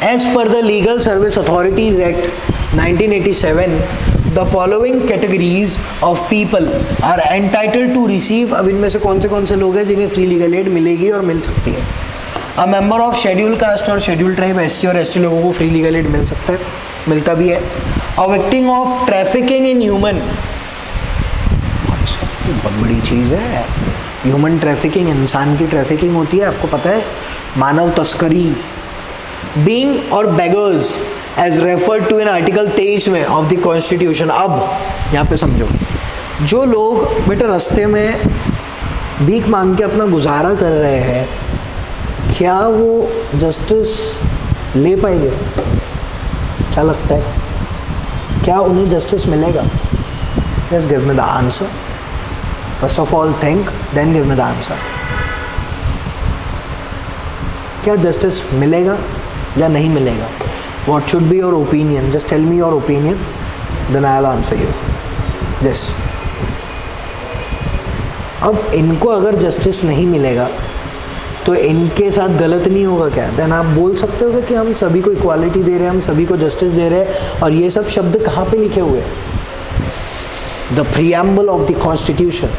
As per the Legal Service Authorities Act 1987, the following categories of people are entitled to receive. अब इनमें से कौन से लोग हैं जिन्हें फ्री लीगल एड मिलेगी और मिल सकती है? A member of schedule caste और शेड्यूल ट्राइब, SC और ST लोगों को फ्री लीगल एड मिल सकता है, मिलता भी है. अ victim of trafficking in human, बहुत बड़ी चीज़ है. ह्यूमन ट्रैफिकिंग, इंसान की ट्रैफिकिंग होती है, आपको पता है, मानव तस्करी. Being or beggars as referred to in article 23 में ऑफ द कॉन्स्टिट्यूशन. अब यहाँ पे समझो, जो लोग बेटा रास्ते में भीख मांग के अपना गुजारा कर रहे हैं, क्या वो जस्टिस ले पाएंगे? क्या लगता है? क्या उन्हें जस्टिस मिलेगा? Just give me the answer. First of all think, then give me the answer. क्या जस्टिस मिलेगा या नहीं मिलेगा? What should be your opinion? Just tell me your opinion, then I'll answer you. Yes. अब इनको अगर जस्टिस नहीं मिलेगा तो इनके साथ गलत नहीं होगा क्या? देन आप बोल सकते हो कि हम सभी को इक्वालिटी दे रहे हैं, हम सभी को जस्टिस दे रहे हैं. और ये सब शब्द कहाँ पे लिखे हुए हैं? The preamble of the constitution.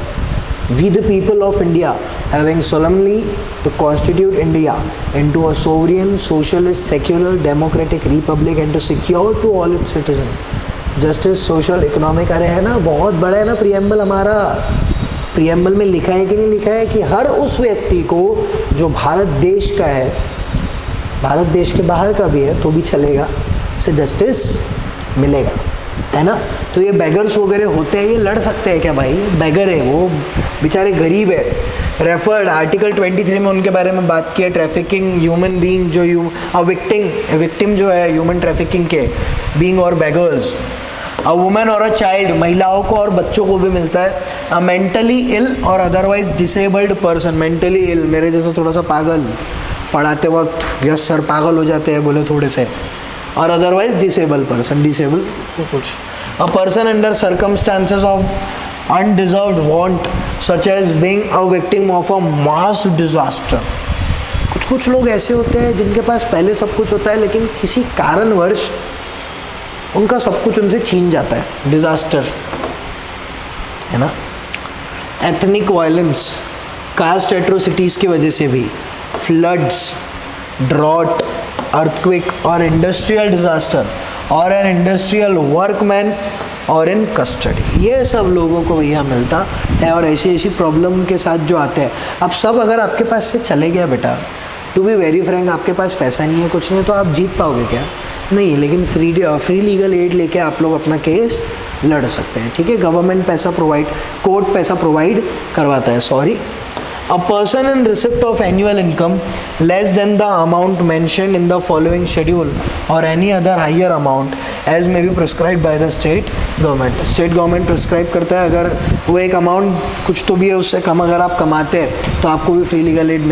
We the people of India having solemnly to constitute India into a sovereign, socialist, secular, democratic republic and to secure to all its citizens justice, social, economic. अरे है ना, बहुत बड़ा है ना प्रीएम्बल हमारा. प्रीएम्बल में लिखा है कि नहीं लिखा है कि हर उस व्यक्ति को जो भारत देश का है, भारत देश के बाहर का भी है तो भी चलेगा, उसे जस्टिस मिलेगा, है ना. तो ये बेगर्स वगैरह होते हैं, ये लड़ सकते हैं क्या भाई? बेगर है वो, बेचारे गरीब है. रेफर्ड आर्टिकल 23 में उनके बारे में बात की है. ट्रैफिकिंग ह्यूमन बीइंग, जो विक्टिम जो है ह्यूमन ट्रैफिकिंग के, बीइंग और बेगर्स. अ वुमेन और अ चाइल्ड, महिलाओं को और बच्चों को भी मिलता है. अ मेंटली इल और otherwise disabled person. Mentally ill, मेरे जैसा थोड़ा सा पागल, पढ़ाते वक्त यस सर पागल हो जाते हैं बोले थोड़े से. और अदरवाइज डिसेबल पर्सन, डिसेबल कुछ. A person under circumstances of undeserved want such as being a victim of a mass disaster. कुछ लोग ऐसे होते हैं जिनके पास पहले सब कुछ होता है लेकिन किसी कारणवश उनका सब कुछ उनसे छीन जाता है. डिजास्टर, है ना. एथनिक वायलेंस, कास्ट एट्रोसिटीज की वजह से भी, फ्लड्स, ड्रॉट, अर्थक्वेक और इंडस्ट्रियल डिजास्टर और एन इंडस्ट्रियल वर्कमैन और इन कस्टडी. ये सब लोगों को भैया मिलता है. और ऐसी प्रॉब्लम के साथ जो आते हैं, अब सब अगर आपके पास से चले गया बेटा, टू बी वेरी फ्रैंक, आपके पास पैसा नहीं है, कुछ नहीं, तो आप जीत पाओगे क्या? नहीं. लेकिन फ्री लीगल एड लेके आप लोग अपना केस लड़ सकते हैं. ठीक है, गवर्नमेंट पैसा प्रोवाइड, कोर्ट पैसा प्रोवाइड करवाता है. Sorry. A person in receipt of annual income less than the amount mentioned in the following schedule or any other higher amount as may be prescribed by the state government. State government prescribe करता है. अगर वो एक अमाउंट कुछ तो भी है उससे कम अगर आप कमाते हैं तो आपको भी फ्री लीगल एड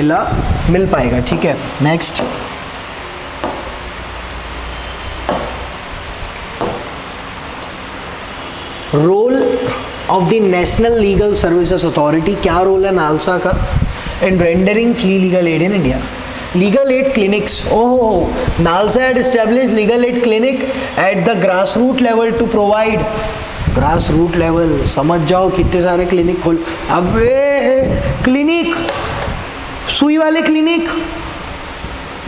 मिल पाएगा. ठीक है, next. Role of the national legal services authority. क्या रोल है नालसा का in rendering free legal aid in India? Legal aid clinics. Oh, NALSA had established legal aid clinic at the grass root level to provide. Grass root level समझ जाओ कितने सारे क्लिनिक खोल. अबे क्लिनिक, सुई वाले क्लिनिक,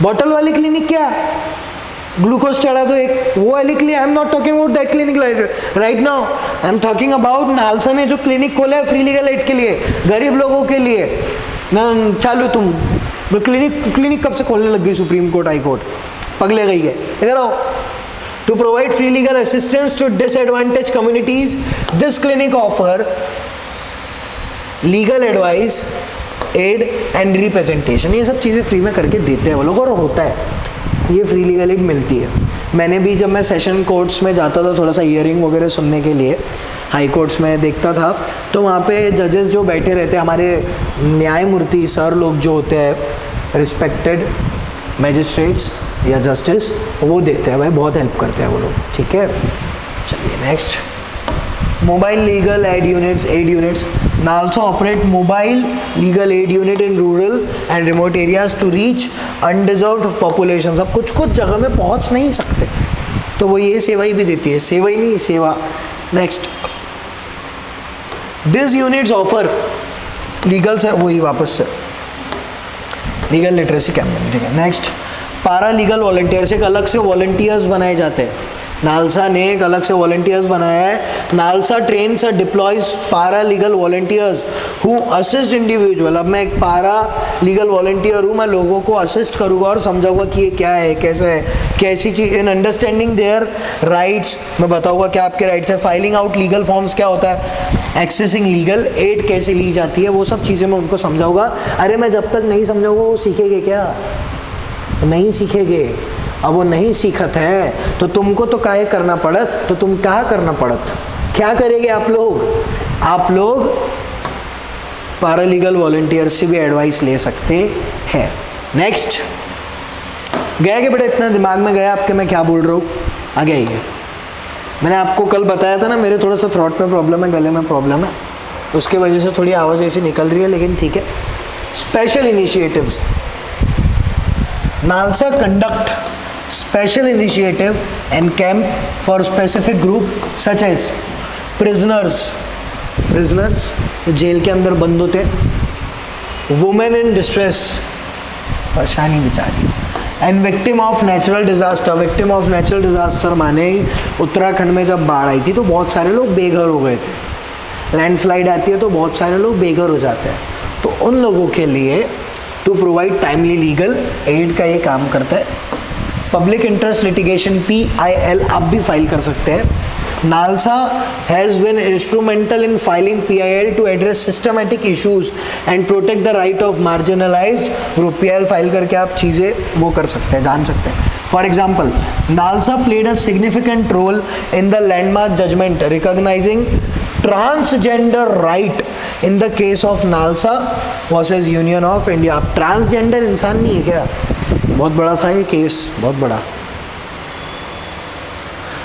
बॉटल वाले क्लिनिक, क्या ग्लूकोज चढ़ा दो एक, वो वाली clinic. I am not talking about that clinic right now. I am talking about NALSA ने जो क्लिनिक खोला है फ्री लीगल एड के लिए, गरीब लोगों के लिए. ना चालू तुम क्लिनिक कब से खोलने लग गई सुप्रीम कोर्ट, हाई कोर्ट, पगले गई है. इधर आओ. To provide free legal assistance to disadvantage communities, this clinic offer legal advice, aid and representation. ये सब चीज़ें फ्री में करके देते हैं वो लोग, और होता है ये फ्री लीगल एड मिलती है. मैंने भी जब मैं सेशन कोर्ट्स में जाता था थोड़ा सा हियरिंग वगैरह सुनने के लिए, हाई कोर्ट्स में देखता था, तो वहाँ पे जजेस जो बैठे रहते हैं, हमारे न्यायमूर्ति सर लोग जो होते हैं, रिस्पेक्टेड मैजिस्ट्रेट्स या जस्टिस, वो देते हैं भाई, बहुत हेल्प करते हैं वो लोग. ठीक है, चलिए next. Mobile legal aid units. NALSA operate mobile legal aid unit in rural and remote areas to reach undeserved population. अब कुछ जगह में पहुंच नहीं सकते तो वो ये सेवाई भी देती है. सेवाई नहीं, सेवा. Next. This units offer legal से वही वापस से लीगल लिटरेसी कैंपेन. ठीक है, नेक्स्ट. पारा लीगल वॉलंटियर्स. एक अलग से वॉलंटियर्स बनाए जाते हैं. नालसा ने एक अलग से वॉलंटियर्स बनाया है. नालसा ट्रेन्स और डिप्लॉयज पारा legal volunteers who assist individual. अब मैं एक पारा लीगल वॉलंटियर हूँ, मैं लोगों को असिस्ट करूँगा और समझाऊंगा कि ये क्या है, कैसे है, कैसी चीज़. इन अंडरस्टैंडिंग देयर राइट्स, मैं बताऊँगा क्या आपके राइट्स है. फाइलिंग आउट लीगल फॉर्म्स क्या होता है, एक्सेसिंग लीगल एड कैसे ली जाती है, वो सब चीज़ें मैं उनको समझाऊँगा. अरे मैं जब तक नहीं समझाऊँगा वो सीखेंगे क्या? नहीं सीखेंगे. अब वो नहीं सीखत है तो तुमको तो काहे करना पड़त, तो तुम क्या करना पड़त, क्या करेंगे आप लोग पैरालीगल वॉलंटियर्स से भी एडवाइस ले सकते हैं। नेक्स्ट, गया कि बेटा इतना दिमाग में गया आपके मैं क्या बोल रहा हूँ, आगे आइए। मैंने आपको कल बताया था ना मेरे थोड़ा सा थ्रोट में प्रॉब्लम है, गले में प्रॉब्लम है, उसके वजह से थोड़ी आवाज़ ऐसी निकल रही है, लेकिन ठीक है। Special initiatives, NALSA conduct special initiative and camp for specific group such as prisoners jail के अंदर बंद होते, वुमेन इन डिस्ट्रेस, परेशानी बेचारी, and victim of natural disaster. Victim of natural disaster माने उत्तराखंड में जब बाढ़ आई थी तो बहुत सारे लोग बेघर हो गए थे, लैंडस्लाइड आती है तो बहुत सारे लोग बेघर हो जाते हैं, तो उन लोगों के लिए to provide timely legal aid का ये काम करता है। पब्लिक इंटरेस्ट लिटिगेशन PIL आप भी फाइल कर सकते हैं। NALSA has been instrumental in filing PIL to address systematic issues and protect the right of marginalized group। PIL file करके आप चीज़ें वो कर सकते हैं, जान सकते हैं। For example, NALSA played a significant role in the landmark judgment recognizing transgender right in the case of NALSA versus Union of India। आप ट्रांसजेंडर इंसान नहीं है क्या? बहुत बड़ा था ये केस, बहुत बड़ा।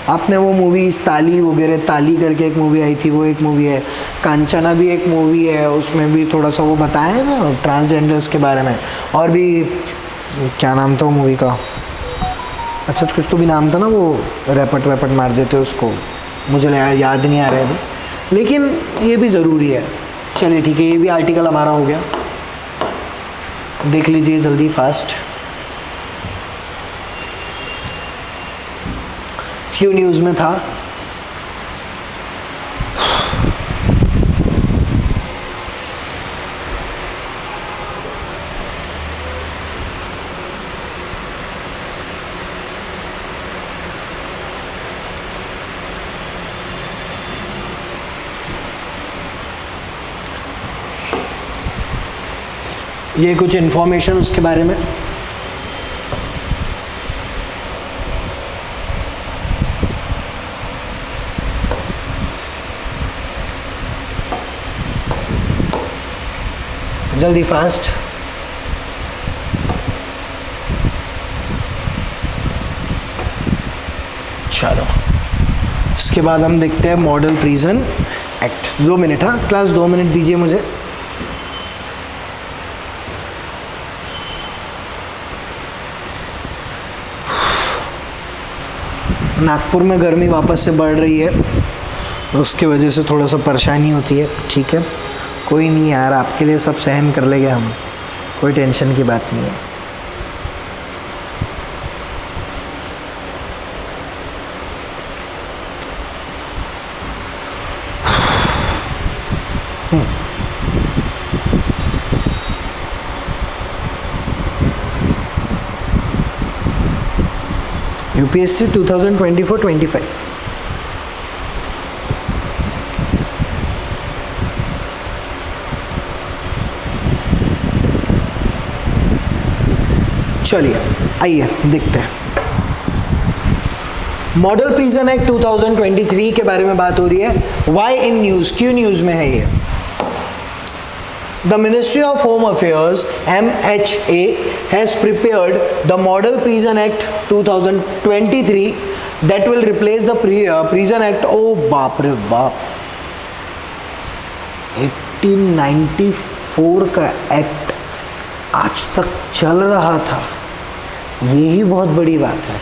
आपने वो मूवीज़ ताली वगैरह, ताली करके एक मूवी आई थी, वो एक मूवी है, कांचना भी एक मूवी है, उसमें भी थोड़ा सा वो बताया है ना ट्रांसजेंडर्स के बारे में। और भी क्या नाम था वो मूवी का, अच्छा कुछ तो भी नाम था ना, वो रैपट मार देते उसको, मुझे याद नहीं आ रहा है अभी, लेकिन ये भी ज़रूरी है। चलिए ठीक है, ये भी आर्टिकल हमारा हो गया, देख लीजिए जल्दी फास्ट। क्यू न्यूज़ में था, ये कुछ इन्फॉर्मेशन उसके बारे में। जल्दी फास्ट। चलो इसके बाद हम देखते हैं मॉडल प्रिजन एक्ट। 2 मिनट, हाँ क्लास 2 मिनट दीजिए मुझे। नागपुर में गर्मी वापस से बढ़ रही है तो उसके वजह से थोड़ा सा परेशानी होती है, ठीक है कोई नहीं यार, आपके लिए सब सहन कर लेंगे हम, कोई टेंशन की बात नहीं है। UPSC 2024-25 चलिए आइए देखते हैं। मॉडल प्रिजन एक्ट 2023 के बारे में बात हो रही है। वाई इन न्यूज, क्यों न्यूज में है ये? The Ministry of Home Affairs MHA has prepared the Model Prison Act 2023 that will replace the Prison Act। ओ बाप रे बाप, 1894 का एक्ट आज तक चल रहा था, यही बहुत बड़ी बात है।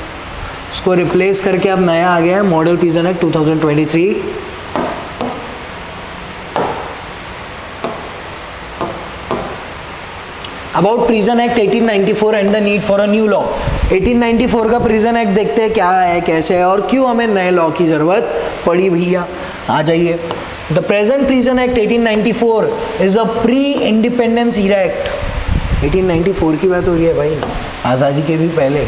उसको रिप्लेस करके अब नया आ गया है model prison act 2023। About prison act 1894 and the need for a new law. 1894 का प्रिजन एक्ट देखते हैं क्या है, कैसे है और क्यों हमें नए लॉ की जरूरत पड़ी भैया। आ जाइए। The present prison act 1894 is a pre independence era act. 1894 की बात हो रही है भाई, आज़ादी के भी पहले,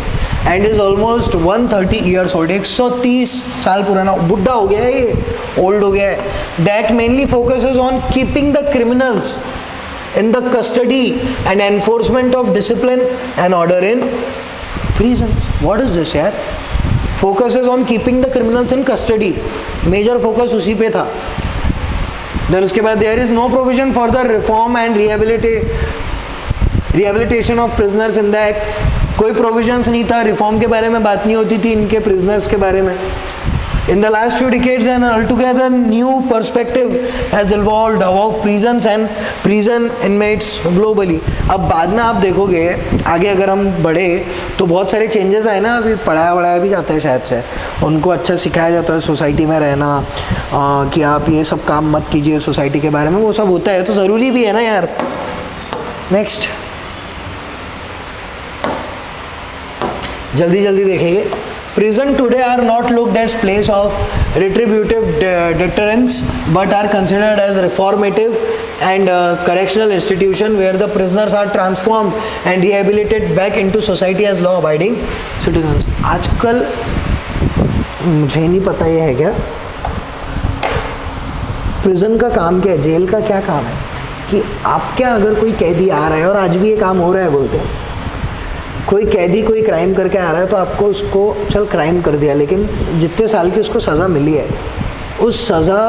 and is almost 130 years old. 130 साल पुराना, बुढ़ा हो गया है ये, ओल्ड हो गया है। That mainly focuses on keeping the criminals in the custody and enforcement of discipline and order in prisons. What is this यार? Focuses on keeping the criminals in custody. Major focus उसी पे था. Then उसके बाद there is no provision for the reform and rehabilitation of prisoners in the act. कोई provisions नहीं था, reform के बारे में बात नहीं होती थी इनके prisoners के बारे में. In the last few decades, an altogether new perspective has evolved about prisons and prison inmates globally. अब बाद में आप देखोगे आगे अगर हम बढ़े तो बहुत सारे चेंजेस आए ना, अभी पढ़ाया भी जाता है शायद से, उनको अच्छा सिखाया जाता है सोसाइटी में रहना, कि आप ये सब काम मत कीजिए सोसाइटी के बारे में, वो सब होता है तो ज़रूरी भी है ना यार. नेक्स्ट जल्दी जल्दी देखेंगे. Prison today are not looked as place of retributive deterrence, but are considered as reformative and correctional institution where the prisoners are transformed and rehabilitated back into society as law-abiding citizens. आजकल मुझे नहीं पता ये है क्या, प्रिजन का काम क्या है, जेल का क्या काम है, कि आप क्या अगर कोई कैदी आ रहा है, और आज भी ये काम हो रहा है, बोलते हैं कोई कैदी कोई क्राइम करके आ रहा है तो आपको उसको चल क्राइम कर दिया, लेकिन जितने साल की उसको सज़ा मिली है उस सज़ा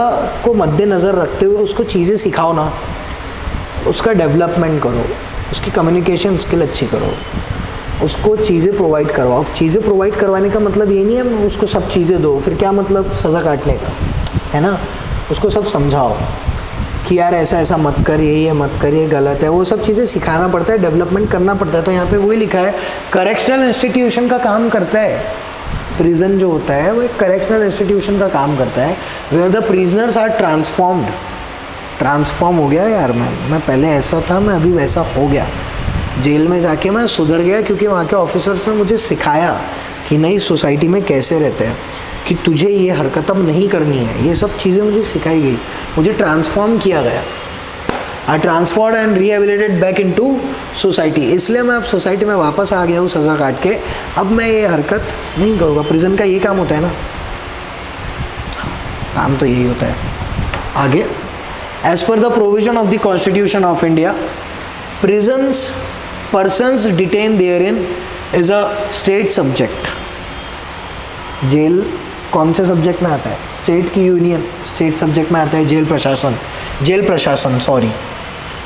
को मद्देनज़र रखते हुए उसको चीज़ें सिखाओ ना, उसका डेवलपमेंट करो, उसकी कम्युनिकेशन स्किल अच्छी करो, उसको चीज़ें प्रोवाइड करवाओ. चीज़ें प्रोवाइड करवाने का मतलब ये नहीं है उसको सब चीज़ें दो, फिर क्या मतलब सज़ा काटने का, है ना. उसको सब समझाओ कि यार ऐसा ऐसा मत कर, ये मत कर, ये गलत है, वो सब चीज़ें सिखाना पड़ता है, डेवलपमेंट करना पड़ता है. तो यहाँ पे वही लिखा है करेक्शनल इंस्टीट्यूशन का काम करता है. प्रिजन जो होता है वो एक करेक्शनल इंस्टीट्यूशन का काम करता है, where the prisoners are transformed. Transform हो गया यार, मैं पहले ऐसा था, मैं अभी वैसा हो गया. जेल में जाके मैं सुधर गया क्योंकि वहाँ के ऑफिसर्स ने मुझे सिखाया कि नई सोसाइटी में कैसे रहते हैं, कि तुझे ये हरकत अब नहीं करनी है. ये सब चीज़ें मुझे सिखाई गई, मुझे ट्रांसफॉर्म किया गया. आई ट्रांसफॉर्ड एंड रीहेबिलिटेटेड बैक इनटू सोसाइटी. इसलिए मैं अब सोसाइटी में वापस आ गया हूँ सज़ा काट के. अब मैं ये हरकत नहीं करूँगा. प्रिजन का ये काम होता है ना, काम तो यही होता है. आगे, as per the provision of the constitution of India, prisons persons detain therein is a state subject. Jail कौन से सब्जेक्ट में आता है? स्टेट की यूनियन, स्टेट सब्जेक्ट में आता है. जेल प्रशासन सॉरी,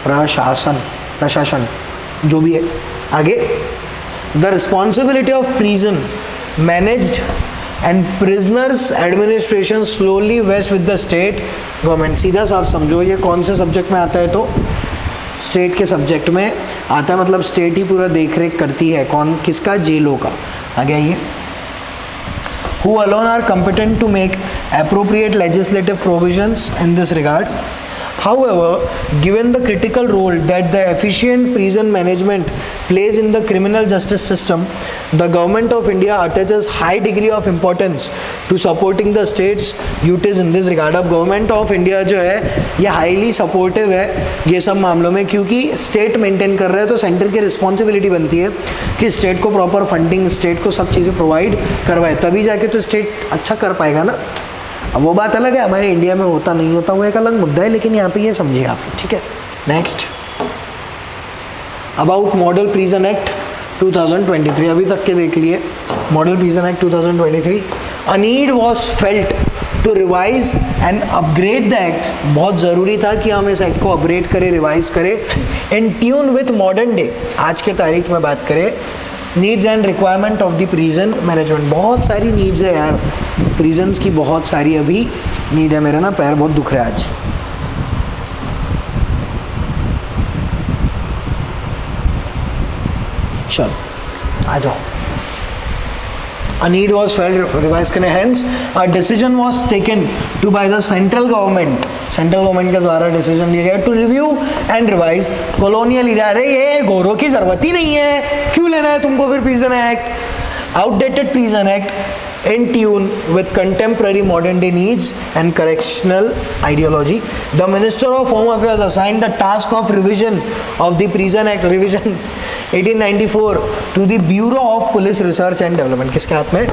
प्रशासन जो भी है. आगे, the responsibility of prison managed and prisoners administration solely vest with the state government. सीधा साफ समझो ये कौन से सब्जेक्ट में आता है, तो स्टेट के सब्जेक्ट में आता है, मतलब स्टेट ही पूरा देख रेख करती है. कौन किसका? जेलों का. आगे आइए. Who alone are competent to make appropriate legislative provisions in this regard. However, given the critical role that the efficient prison management plays in the criminal justice system, the government of India attaches high degree of importance to supporting the states duties in this regard. अब गवर्नमेंट ऑफ इंडिया जो है ये हाईली सपोर्टिव है ये सब मामलों में, क्योंकि स्टेट मेंटेन कर रहा है तो सेंटर की रिस्पॉन्सिबिलिटी बनती है कि स्टेट को प्रॉपर फंडिंग, स्टेट को सब चीज़ें प्रोवाइड करवाए, तभी जाके तो स्टेट अच्छा कर पाएगा ना. अब वो बात अलग है, हमारे इंडिया में होता नहीं होता वो एक अलग मुद्दा है, लेकिन यहाँ पे ये समझिए आप. ठीक है. Next, about model prison act 2023. अभी तक के देख लिए. Model prison act 2023. A need was felt to revise and upgrade the act. बहुत ज़रूरी था कि हम इस एक्ट को अपग्रेड करें, रिवाइज करें, in tune with modern day. आज के तारीख में बात करें, needs and requirement of the prison management. बहुत सारी नीड्स है यार, प्रिजन्स की बहुत सारी अभी नीड है. मेरा ना पैर बहुत दुख रहा है आज. चलो आ जाओ. A need was felt, revise करें. Hence, a decision was taken to by the central government. Central government के द्वारा डिसीजन लिया गया to review and revise colonial area. अरे ये गोरों की जरूरत ही नहीं है, क्यों लेना है तुमको फिर prison act, outdated prison act in tune with contemporary modern day needs and correctional ideology. The Minister of Home Affairs assigned the task of revision of the Prison Act. Revision 1894 to the Bureau of Police Research and Development. किसके हाथ में?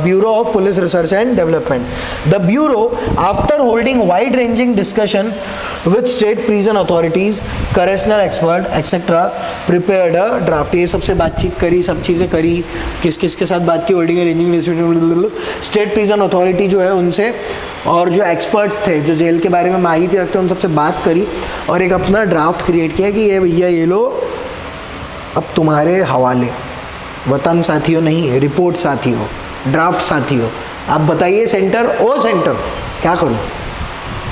Bureau of Police Research and Development. The Bureau, after holding wide-ranging discussion with state prison authorities, correctional expert, etc., prepared a draft. ये सबसे बातचीत करी, सब चीज़ें करी, किस किस के साथ बात की, holding ranging state prison authority जो है उनसे, और जो एक्सपर्ट्स थे जो जेल के बारे में माहिती रखते हैं उन सबसे बात करी और एक अपना ड्राफ्ट क्रिएट किया कि ये भैया ये लो अब तुम्हारे हवाले, वतन साथियों नहीं, रिपोर्ट साथियों, ड्राफ्ट साथियों, आप बताइए सेंटर, ओ सेंटर क्या करूं,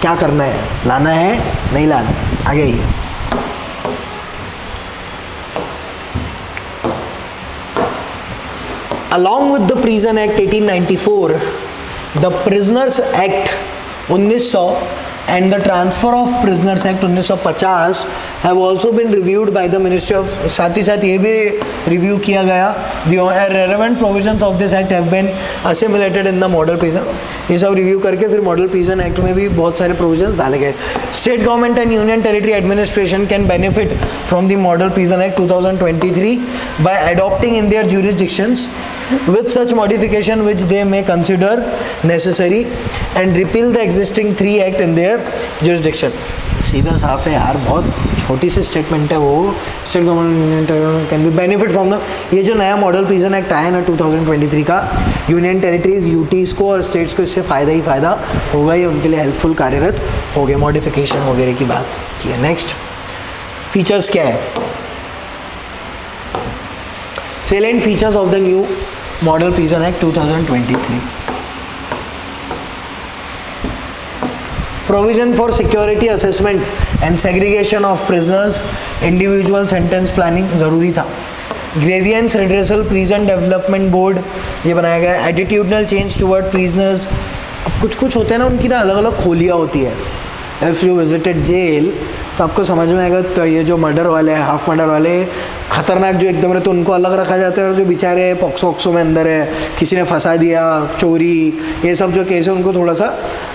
क्या करना है, लाना है नहीं लाना है, आगे आइए। Along with the Prison Act 1894, the Prisoners Act 1900 and the Transfer of Prisoners Act 1950 have also been reviewed by the Ministry of, साथ ही साथ ये भी रिव्यू किया गया, the relevant provisions of this act have been assimilated in the Model Prison, ये सब रिव्यू करके फिर Model Prison Act में भी बहुत सारे provisions डाले गए। State government and Union Territory administration can benefit from the Model Prison Act 2023 by adopting in their jurisdictions with such modification which they may consider necessary and repeal the existing 3 act in their jurisdiction. सीधा साफ है यार, बहुत छोटी सी स्टेटमेंट है वो। State government can be benefit from the, ये जो नया मॉडल प्रिजन एक्ट आया ना 2023 का, यूनियन टेरिटरीज, यूटीज़ को और स्टेट्स को इससे फ़ायदा ही फ़ायदा होगा, ये उनके लिए हेल्पफुल कार्यरत हो गए। मॉडिफिकेशन वगैरह की बात की है। नेक्स्ट फीचर्स क्या है? Salient features of the new Model Prison Act 2023. Provision for security assessment and segregation of prisoners, individual sentence planning ज़रूरी था। Grievance Redressal Prison Development Board ये बनाया गया। Attitudinal change toward prisoners, अब कुछ कुछ होते हैं ना उनकी ना अलग अलग खोलियाँ होती है। If you visited jail तो आपको समझ में आएगा, तो ये जो मर्डर वाले हैं, हाफ मर्डर वाले खतरनाक जो एकदम रहते, तो उनको अलग रखा जाता है, और जो बेचारे पॉक्सो में अंदर है, किसी ने फंसा दिया, चोरी, ये सब जो केस है उनको थोड़ा सा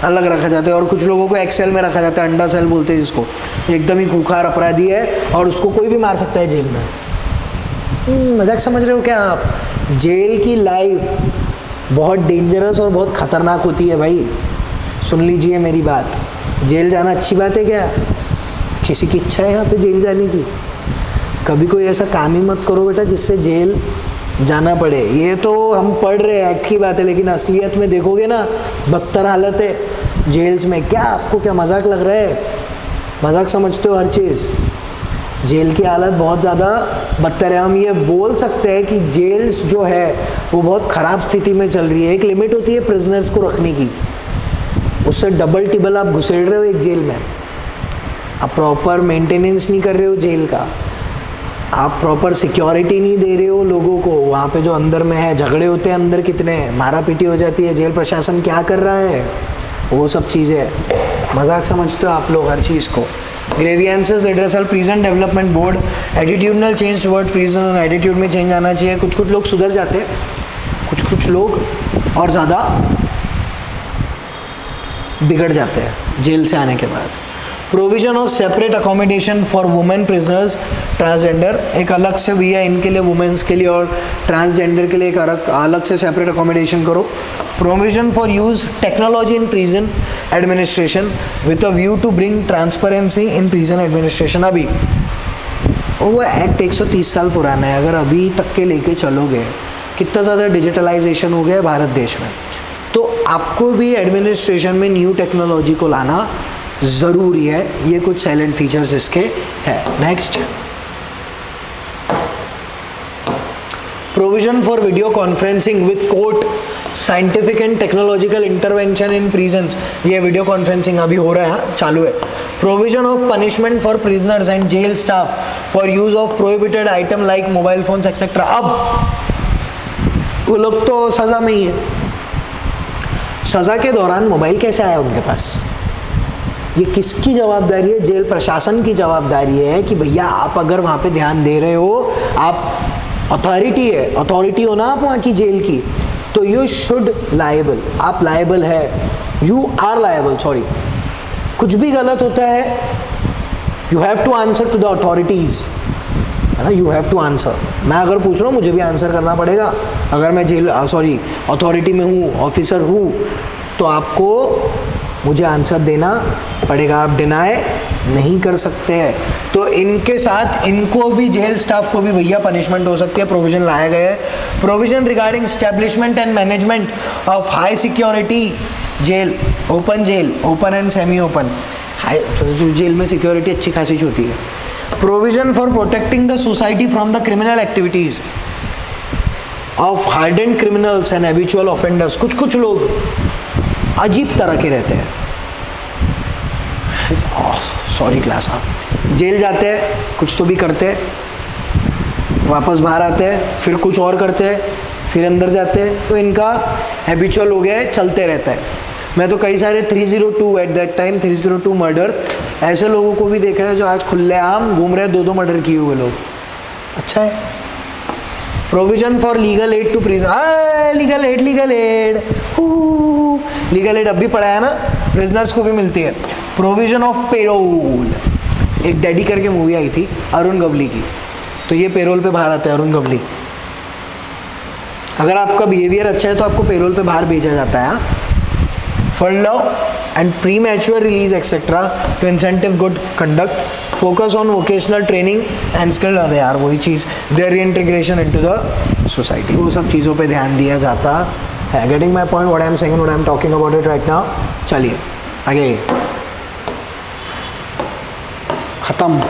अलग रखा जाता है। और कुछ लोगों को एक्सेल में रखा जाता है, अंडा सेल बोलते हैं जिसको, एकदम ही खूंखार अपराधी है और उसको कोई भी मार सकता है जेल में। मजाक समझ रहे हो क्या आप? जेल की लाइफ बहुत डेंजरस और बहुत ख़तरनाक होती है भाई, सुन लीजिए मेरी बात। जेल जाना अच्छी बात है क्या? किसी की इच्छा है यहाँ पे जेल जाने की? कभी कोई ऐसा काम ही मत करो बेटा जिससे जेल जाना पड़े। ये तो हम पढ़ रहे हैं एक्ट की बात है, लेकिन असलियत में देखोगे ना बदतर हालत है जेल्स में। क्या आपको क्या मजाक लग रहा है? मजाक समझते हो हर चीज़? जेल की हालत बहुत ज़्यादा बदतर है। हम ये बोल सकते हैं कि जेल्स जो है वो बहुत ख़राब स्थिति में चल रही है। एक लिमिट होती है प्रिजनर्स को रखने की, उससे डबल टिबल आप घुसेड़ रहे हो एक जेल में। आप प्रॉपर मेंटेनेंस नहीं कर रहे हो जेल का, आप प्रॉपर सिक्योरिटी नहीं दे रहे हो लोगों को। वहाँ पे जो अंदर में है, झगड़े होते हैं अंदर कितने, मारा पीटी हो जाती है, जेल प्रशासन क्या कर रहा है, वो सब चीज़ें मजाक समझते हो आप लोग हर चीज़ को। Grievances redressal prison development board, attitudinal change toward prison, attitude में चेंज आना चाहिए। कुछ कुछ लोग सुधर जाते हैं, कुछ कुछ लोग और ज़्यादा बिगड़ जाते हैं जेल से आने के बाद। Provision of separate accommodation for women prisoners, transgender, एक अलग से भी है इनके लिए, वुमेन्स के लिए और ट्रांसजेंडर के लिए एक अलग से सेपरेट अकोमोडेशन करो। Provision for use technology in prison administration with a view to bring transparency in prison administration. अभी वो एक्ट 130 साल पुराना है, अगर अभी तक के लेके चलोगे, कितना ज़्यादा डिजिटलाइजेशन हो गया है भारत देश में, तो आपको भी एडमिनिस्ट्रेशन में न्यू टेक्नोलॉजी को लाना ज़रूरी है। ये कुछ साइलेंट फीचर्स इसके हैं। Next, provision for video conferencing with court, scientific and technological intervention in prisons, ये वीडियो कॉन्फ्रेंसिंग अभी हो रहा है, चालू है। Provision of punishment for prisoners and jail staff for use of prohibited item like mobile phones etcetera. अब वो लोग तो सज़ा में ही है, सज़ा के दौरान मोबाइल कैसे आया उनके पास? ये किसकी जवाबदारी है? जेल प्रशासन की जवाबदारी है कि भैया आप अगर वहाँ पे ध्यान दे रहे हो, आप अथॉरिटी है, अथॉरिटी हो ना आप वहाँ की जेल की, तो यू शुड लायबल, आप लायबल है, यू आर लायबल, सॉरी, कुछ भी गलत होता है you have to answer to the authorities. है ना, यू हैव टू आंसर। मैं अगर पूछ रहा हूँ मुझे भी आंसर करना पड़ेगा। अगर मैं जेल अथॉरिटी में हूँ, ऑफिसर हूँ, तो आपको मुझे आंसर देना पड़ेगा, आप डिनाई नहीं कर सकते हैं। तो इनके साथ इनको भी, जेल स्टाफ को भी भैया पनिशमेंट हो सकती है। प्रोविजन लाया गया है, provision regarding establishment and management of high security jail, open and semi open. Jail में सिक्योरिटी अच्छी खासी होती है। Provision for protecting the society from the criminal activities of hardened criminals and habitual offenders. कुछ लोग अजीब तरह के रहते हैं, सॉरी क्लास, हाँ, जेल जाते हैं, कुछ तो भी करते हैं, वापस बाहर आते हैं, फिर कुछ और करते हैं, फिर अंदर जाते हैं। तो इनका हैबिचुअल हो गया है, चलते रहता है। मैं तो कई सारे 302 एट दैट टाइम 302 मर्डर ऐसे लोगों को भी देखा है जो आज खुलेआम घूम रहे हैं, 2-2 मर्डर किए हुए लोग। अच्छा है। Provision for legal aid to prison, legal aid अब भी पढ़ा है ना, प्रिजनर्स को भी मिलती है। प्रोविजन ऑफ पेरोल, एक डैडी करके मूवी आई थी अरुण गवली की, तो ये पेरोल पे बाहर आते हैं अरुण गवली। अगर आपका बिहेवियर अच्छा है तो आपको पेरोल पे बाहर भेजा जाता है। Furlough and premature release etcetera to incentive good conduct, focus on vocational training and skill. अरे यार वही चीज़, their reintegration into the society, वो सब चीज़ों पे ध्यान दिया जाता है। Getting my point, what I am saying, what I am talking about it right now. चलिए आगे, खत्म।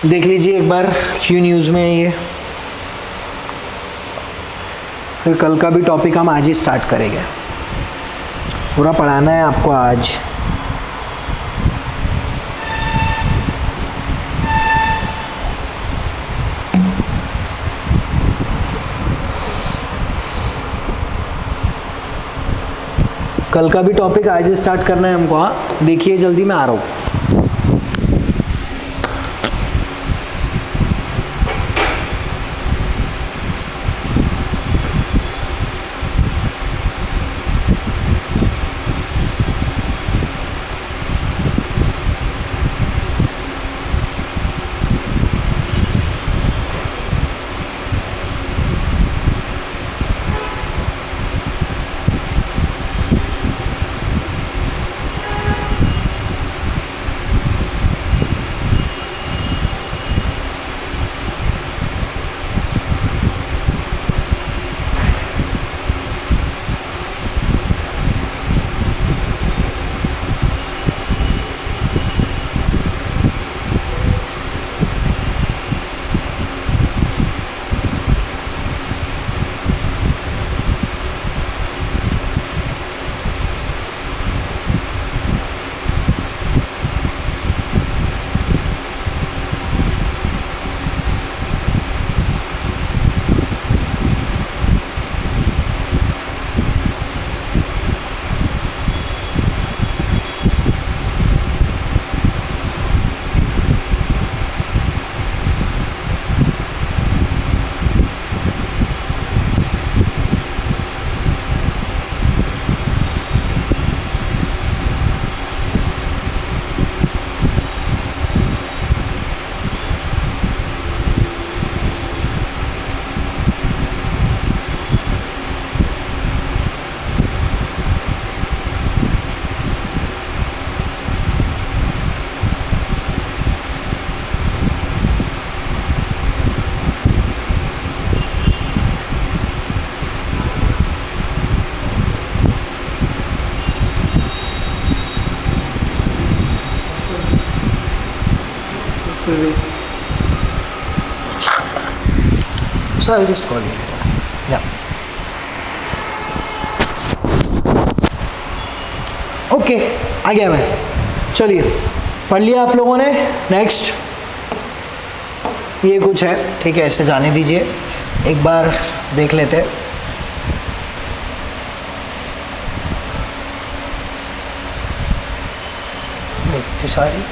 देख लीजिए एक बार क्यू न्यूज़ में ये, फिर कल का भी टॉपिक हम आज ही स्टार्ट करेंगे, पूरा पढ़ाना है आपको आज। कल का भी टॉपिक आज ही स्टार्ट करना है हमको। हाँ देखिए जल्दी, मैं आ रहा हूँ। So I'll just call you later. Yeah. Okay आ गया मैं। चलिए पढ़ लिया आप लोगों ने। नेक्स्ट ये कुछ है, ठीक है, ऐसे जाने दीजिए, एक बार देख लेते हैं। इतनी सारी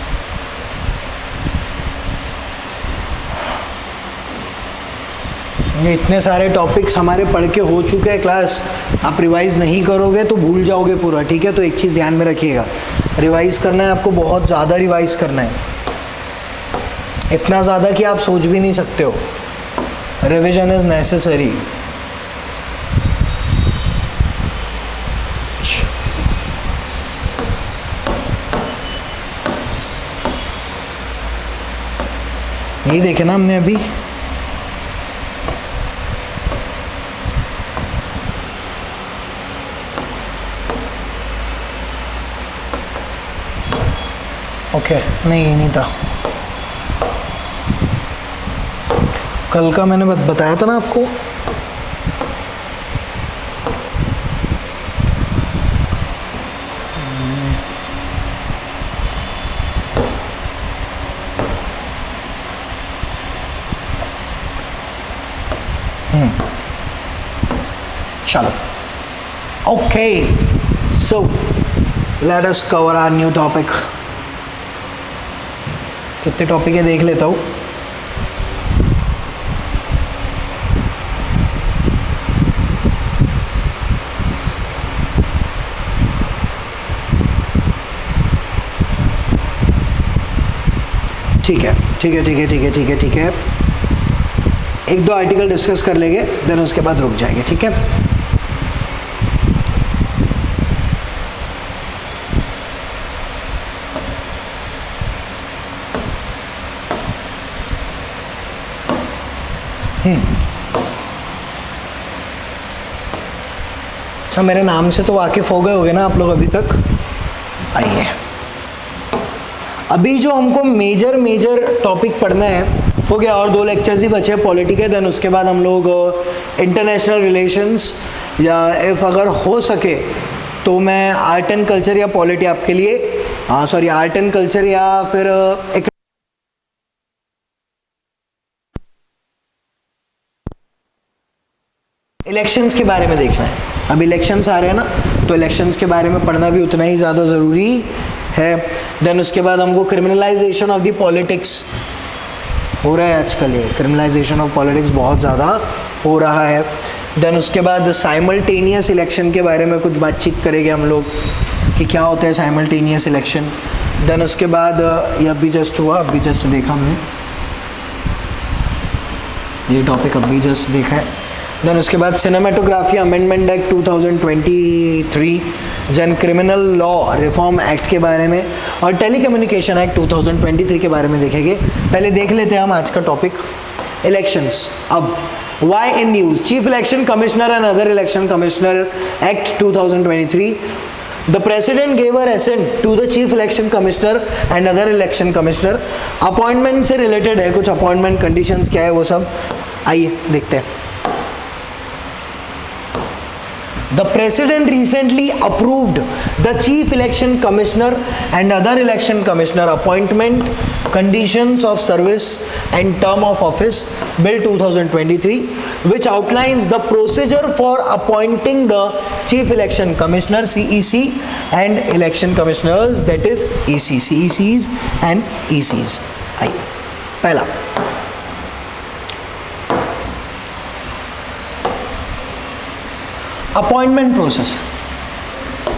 ये इतने सारे टॉपिक्स हमारे पढ़ के हो चुके हैं क्लास। आप रिवाइज नहीं करोगे तो भूल जाओगे पूरा, ठीक है। तो एक चीज़ ध्यान में रखिएगा, रिवाइज करना है आपको, बहुत ज़्यादा रिवाइज करना है, इतना ज़्यादा कि आप सोच भी नहीं सकते हो. Revision is necessary. यही देखे ना हमने अभी. ओके नहीं, ये नहीं था. कल का मैंने बताया था ना आपको. चलो. Okay, so let us cover our new topic. कितने टॉपिक है देख लेता हूँ. ठीक है ठीक है ठीक है ठीक है ठीक है ठीक है. एक दो आर्टिकल डिस्कस कर लेंगे, देन उसके बाद रुक जाएंगे. ठीक है. अच्छा, मेरे नाम से तो वाकिफ़ हो गए होगे ना आप लोग अभी तक. आइए, अभी जो हमको मेजर टॉपिक पढ़ना है हो गया, और 2 लेक्चर्स ही बचे पॉलिटी के. देन उसके बाद हम लोग इंटरनेशनल रिलेशंस, या इफ़ अगर हो सके तो मैं आर्ट एंड कल्चर या पॉलिटी आपके लिए, सॉरी आर्ट एंड कल्चर या फिर इलेक्शंस के बारे में देखना है. अब इलेक्शंस आ रहे हैं ना, तो इलेक्शंस के बारे में पढ़ना भी उतना ही ज़्यादा ज़रूरी है. देन उसके बाद हमको क्रिमिनलाइजेशन ऑफ द पॉलिटिक्स हो रहा है आजकल. ये क्रिमिनलाइजेशन ऑफ पॉलिटिक्स बहुत ज़्यादा हो रहा है. देन उसके बाद साइमल्टेनियस इलेक्शन के बारे में कुछ बातचीत करेंगे हम लोग कि क्या होता है साइमल्टेनियस इलेक्शन. देन उसके बाद ये अभी जस्ट हुआ, अभी जस्ट देखा हमने ये टॉपिक, अभी जस्ट देखा है. देन उसके बाद सिनेमेटोग्राफी अमेंडमेंट एक्ट 2023, जन क्रिमिनल लॉ रिफॉर्म एक्ट के बारे में, और टेलीकम्युनिकेशन एक्ट 2023 के बारे में देखेंगे. पहले देख लेते हैं हम आज का टॉपिक इलेक्शंस. अब why in news, chief election commissioner and other election commissioner act 2023. The President gave her assent to the Chief Election Commissioner and other election commissioner. Appointment से रिलेटेड है कुछ, अपॉइंटमेंट कंडीशंस क्या है वो सब. आइए देखते हैं. The President recently approved the Chief Election Commissioner and other election commissioner appointment, conditions of service and term of office Bill 2023, which outlines the procedure for appointing the Chief Election Commissioner (CEC) and election commissioners, that is EC, CECs and ECs. आइए, पहला अपॉइंटमेंट प्रोसेस.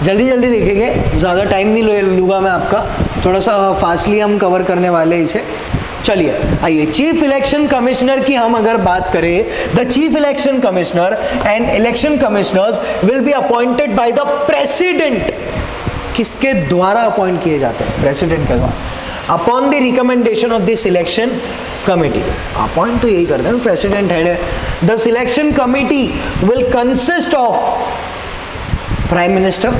जल्दी जल्दी देखेंगे, ज़्यादा टाइम नहीं लूँगा मैं आपका, थोड़ा सा फास्टली हम कवर करने वाले हैं इसे. चलिए आइए, चीफ इलेक्शन कमिश्नर की हम अगर बात करें, the chief election commissioner and election commissioners will be appointed by the president. किसके द्वारा अपॉइंट किए जाते हैं? प्रेसिडेंट के द्वारा. Upon the recommendation of the selection committee. Appoint तो यही करते हैं, प्रेसिडेंट हेड है. The selection committee will consist of prime minister,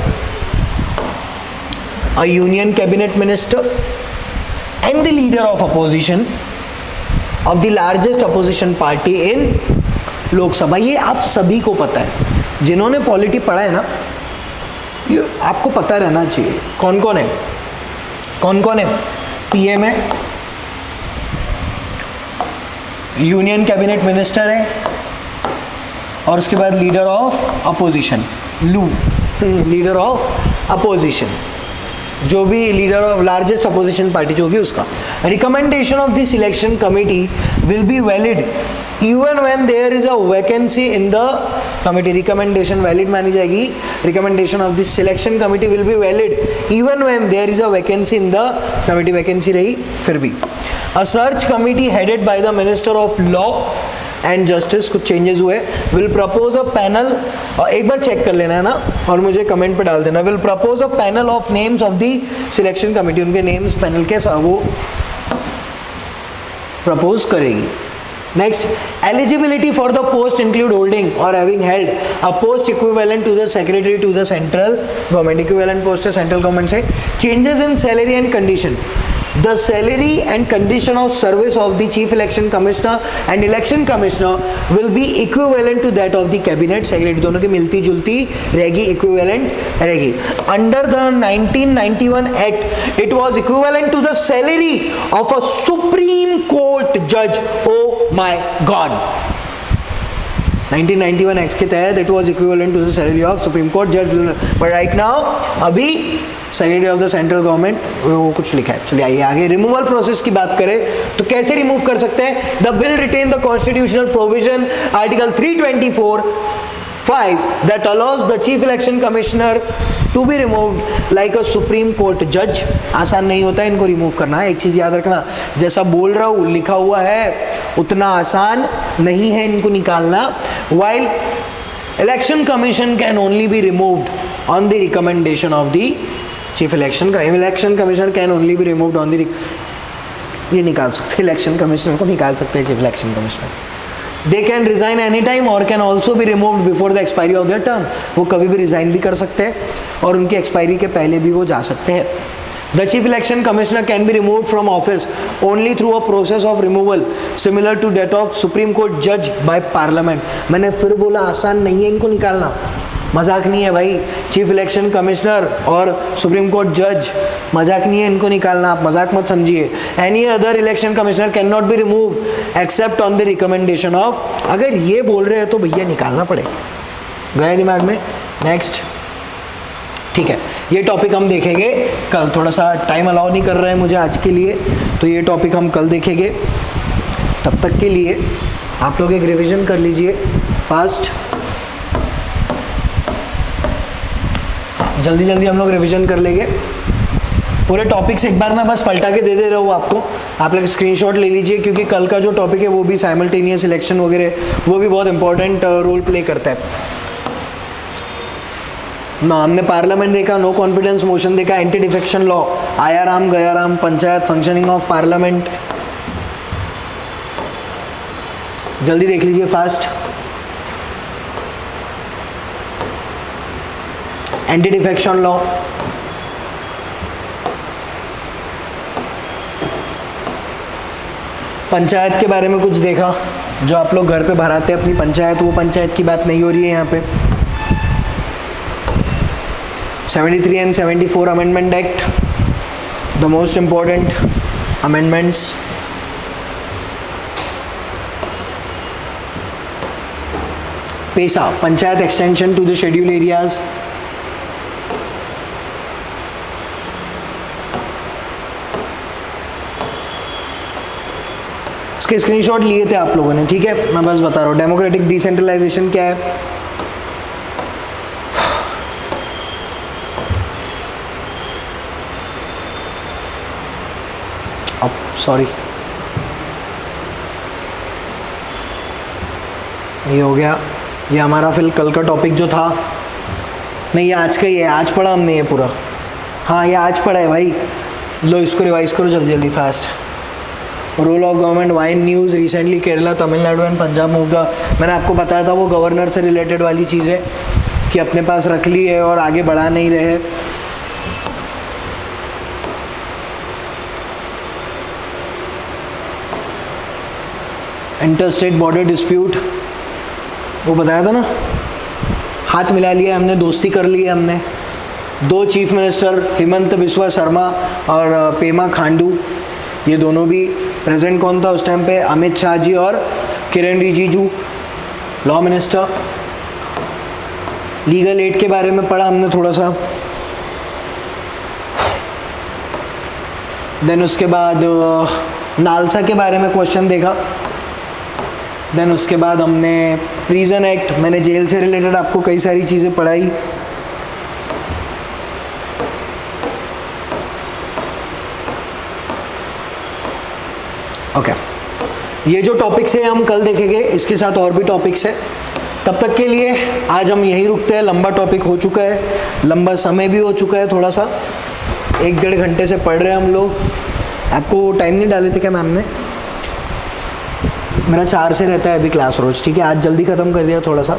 a union cabinet minister and the leader of opposition of the largest opposition party in लोक सभा. ये आप सभी को पता है, जिन्होंने पॉलिटी पढ़ा है ना, ये आपको पता रहना चाहिए कौन कौन है. कौन कौन है? पीएम है, यूनियन कैबिनेट मिनिस्टर है, और उसके बाद leader of opposition, leader of opposition. जो भी leader of largest opposition party जो होगी उसका. Recommendation of the selection committee will be valid even when there is a vacancy in the committee. Recommendation valid मानी जाएगी. Recommendation of the selection committee will be valid even when there is a vacancy in the committee. Vacancy रही फिर भी. A search committee headed by the minister of law and justice, कुछ चेंजेस हुए, विल प्रपोज अ पैनल, और एक बार चेक कर लेना है ना और मुझे कमेंट पे डाल देना. Will propose a panel of names of the selection committee. उनके नेम्स पैनल के वो प्रपोज करेगी. Next, eligibility for the post include holding or having held a post equivalent to the secretary to the central government. Equivalent post है central government से. Changes in salary and condition. The salary and condition of service of the chief election commissioner and election commissioner will be equivalent to that of the cabinet secretary. दोनों की मिलती जुलती रहेगी, equivalent रहेगी. Under the 1991 Act, it was equivalent to the salary of a Supreme Court judge. Oh my God! 1991 Act के तहत it was equivalent to the salary of Supreme Court judge. But right now, अभी secretary of the central government वो कुछ लिखा है. चलिए आइए आगे. रिमूवल प्रोसेस की बात करें तो कैसे रिमूव कर सकते हैं. The bill retain the constitutional provision article 324(5) that allows the chief election commissioner to be removed like a supreme court judge. आसान नहीं होता है इनको रिमूव करना. एक चीज याद रखना, जैसा बोल रहा हूँ लिखा हुआ है उतना आसान नहीं है इनको निकालना. while election commission can only be removed on the recommendation of the chief election commissioner can only be removed on the ये निकाल सकते इलेक्शन कमिश्नर को निकाल सकते हैं chief election commissioner. They can resign any time और can also be removed before the expiry of their term. वो कभी भी रिजाइन भी कर सकते हैं और उनकी एक्सपायरी के पहले भी वो जा सकते हैं. The chief election commissioner can be removed from office only through a process of removal similar to that of Supreme Court judge by Parliament. मैंने फिर बोला आसान नहीं है इनको निकालना. मजाक नहीं है भाई. चीफ इलेक्शन कमिश्नर और सुप्रीम कोर्ट जज मजाक नहीं है इनको निकालना. आप मजाक मत समझिए. Any other election commissioner can not be remove except on the recommendation of. अगर ये बोल रहे हैं तो भैया निकालना पड़ेगा. गए दिमाग में. नेक्स्ट. ठीक है, ये टॉपिक हम देखेंगे कल. थोड़ा सा टाइम अलाउ नहीं कर रहे हैं मुझे आज के लिए, तो ये टॉपिक हम कल देखेंगे. तब तक के लिए आप लोग एक रिवीजन कर लीजिए फास्ट. जल्दी जल्दी हम लोग रिवीजन कर लेंगे. पूरे टॉपिक्स एक बार मैं बस पलटा के दे रहा हूँ आपको. आप लोग स्क्रीनशॉट ले लीजिए क्योंकि कल का जो टॉपिक है वो भी साइमल्टेनियस इलेक्शन वगैरह वो भी बहुत इंपॉर्टेंट रोल प्ले करता है ना. हमने पार्लियामेंट देखा, नो कॉन्फिडेंस मोशन देखा, एंटी डिफेक्शन लॉ, आया राम गया Ram, panchayat, functioning of parliament. जल्दी देख लीजिए fast. Anti defection law, panchayat के बारे में कुछ देखा. जो आप लोग घर पे भराते हैं अपनी पंचायत, वो पंचायत की बात नहीं हो रही है यहाँ पे. 73 and 74 Amendment Act, the most important amendments. PESA, Panchayat Extension to the Scheduled Areas. इसके स्क्रीनशॉट लिए थे आप लोगों ने, ठीक है. मैं बस बता रहा हूँ. डेमोक्रेटिक डिसेंट्रलाइजेशन क्या है. सॉरी, ये हो गया. ये हमारा फिर कल का टॉपिक जो था, नहीं ये आज का ही है. आज पढ़ा हमने ये पूरा. हाँ ये आज पढ़ा है भाई. लो इसको रिवाइज करो जल्दी जल्दी fast. Role of government, wine news, recently Kerala, Tamil Nadu and Punjab move the. मैंने आपको बताया था वो गवर्नर से रिलेटेड वाली चीज़ है कि अपने पास रख ली है और आगे बढ़ा नहीं रहे. इंटर स्टेट बॉर्डर डिस्प्यूट वो बताया था ना. हाथ मिला लिया हमने, दोस्ती कर ली है हमने. 2 चीफ मिनिस्टर हिमंत बिस्वा शर्मा और पेमा खांडू, ये दोनों भी. प्रेजेंट कौन था उस टाइम पे? अमित शाह जी और Kiren Rijiju, law minister. Legal aid के बारे में पढ़ा हमने थोड़ा सा. देन उसके बाद नालसा के बारे में क्वेश्चन देखा। देन उसके बाद हमने प्रिजन एक्ट, मैंने जेल से रिलेटेड आपको कई सारी चीज़ें पढ़ाई। ओके, ये जो टॉपिक्स है हम कल देखेंगे, इसके साथ और भी टॉपिक्स है। तब तक के लिए आज हम यहीं रुकते हैं। लंबा टॉपिक हो चुका है, लंबा समय भी हो चुका है, थोड़ा सा 1-1.5 घंटे से पढ़ रहे हैं हम लोग। आपको टाइम नहीं डाले थे क्या मैम ने? मेरा 4 से रहता है अभी क्लास रोज, ठीक है। आज जल्दी ख़त्म कर दिया थोड़ा सा,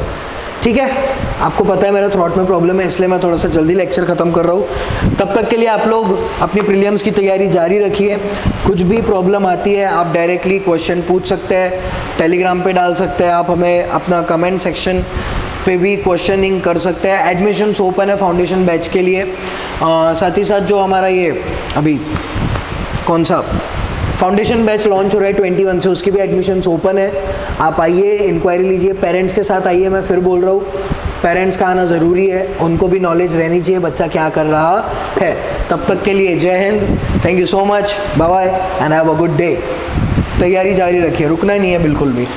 ठीक है। आपको पता है मेरा थ्रॉट में प्रॉब्लम है, इसलिए मैं थोड़ा सा जल्दी लेक्चर ख़त्म कर रहा हूँ। तब तक के लिए आप लोग अपनी प्रीलिम्स की तैयारी जारी रखिए। कुछ भी प्रॉब्लम आती है आप डायरेक्टली क्वेश्चन पूछ सकते हैं, टेलीग्राम पे डाल सकते हैं, आप हमें अपना कमेंट सेक्शन पे भी क्वेश्चनिंग कर सकते हैं। एडमिशन्स ओपन है फाउंडेशन बैच के लिए। साथ ही साथ जो हमारा ये अभी कौन सा फाउंडेशन बैच लॉन्च हो रहा है 21 से, उसकी भी एडमिशन्स ओपन है। आप आइए, इंक्वायरी लीजिए, पेरेंट्स के साथ आइए। मैं फिर बोल रहा हूँ, पेरेंट्स का आना ज़रूरी है, उनको भी नॉलेज रहनी चाहिए बच्चा क्या कर रहा है। तब तक के लिए जय हिंद, thank you so much, bye bye and have a good day. तैयारी जारी रखिए, रुकना नहीं है बिल्कुल भी।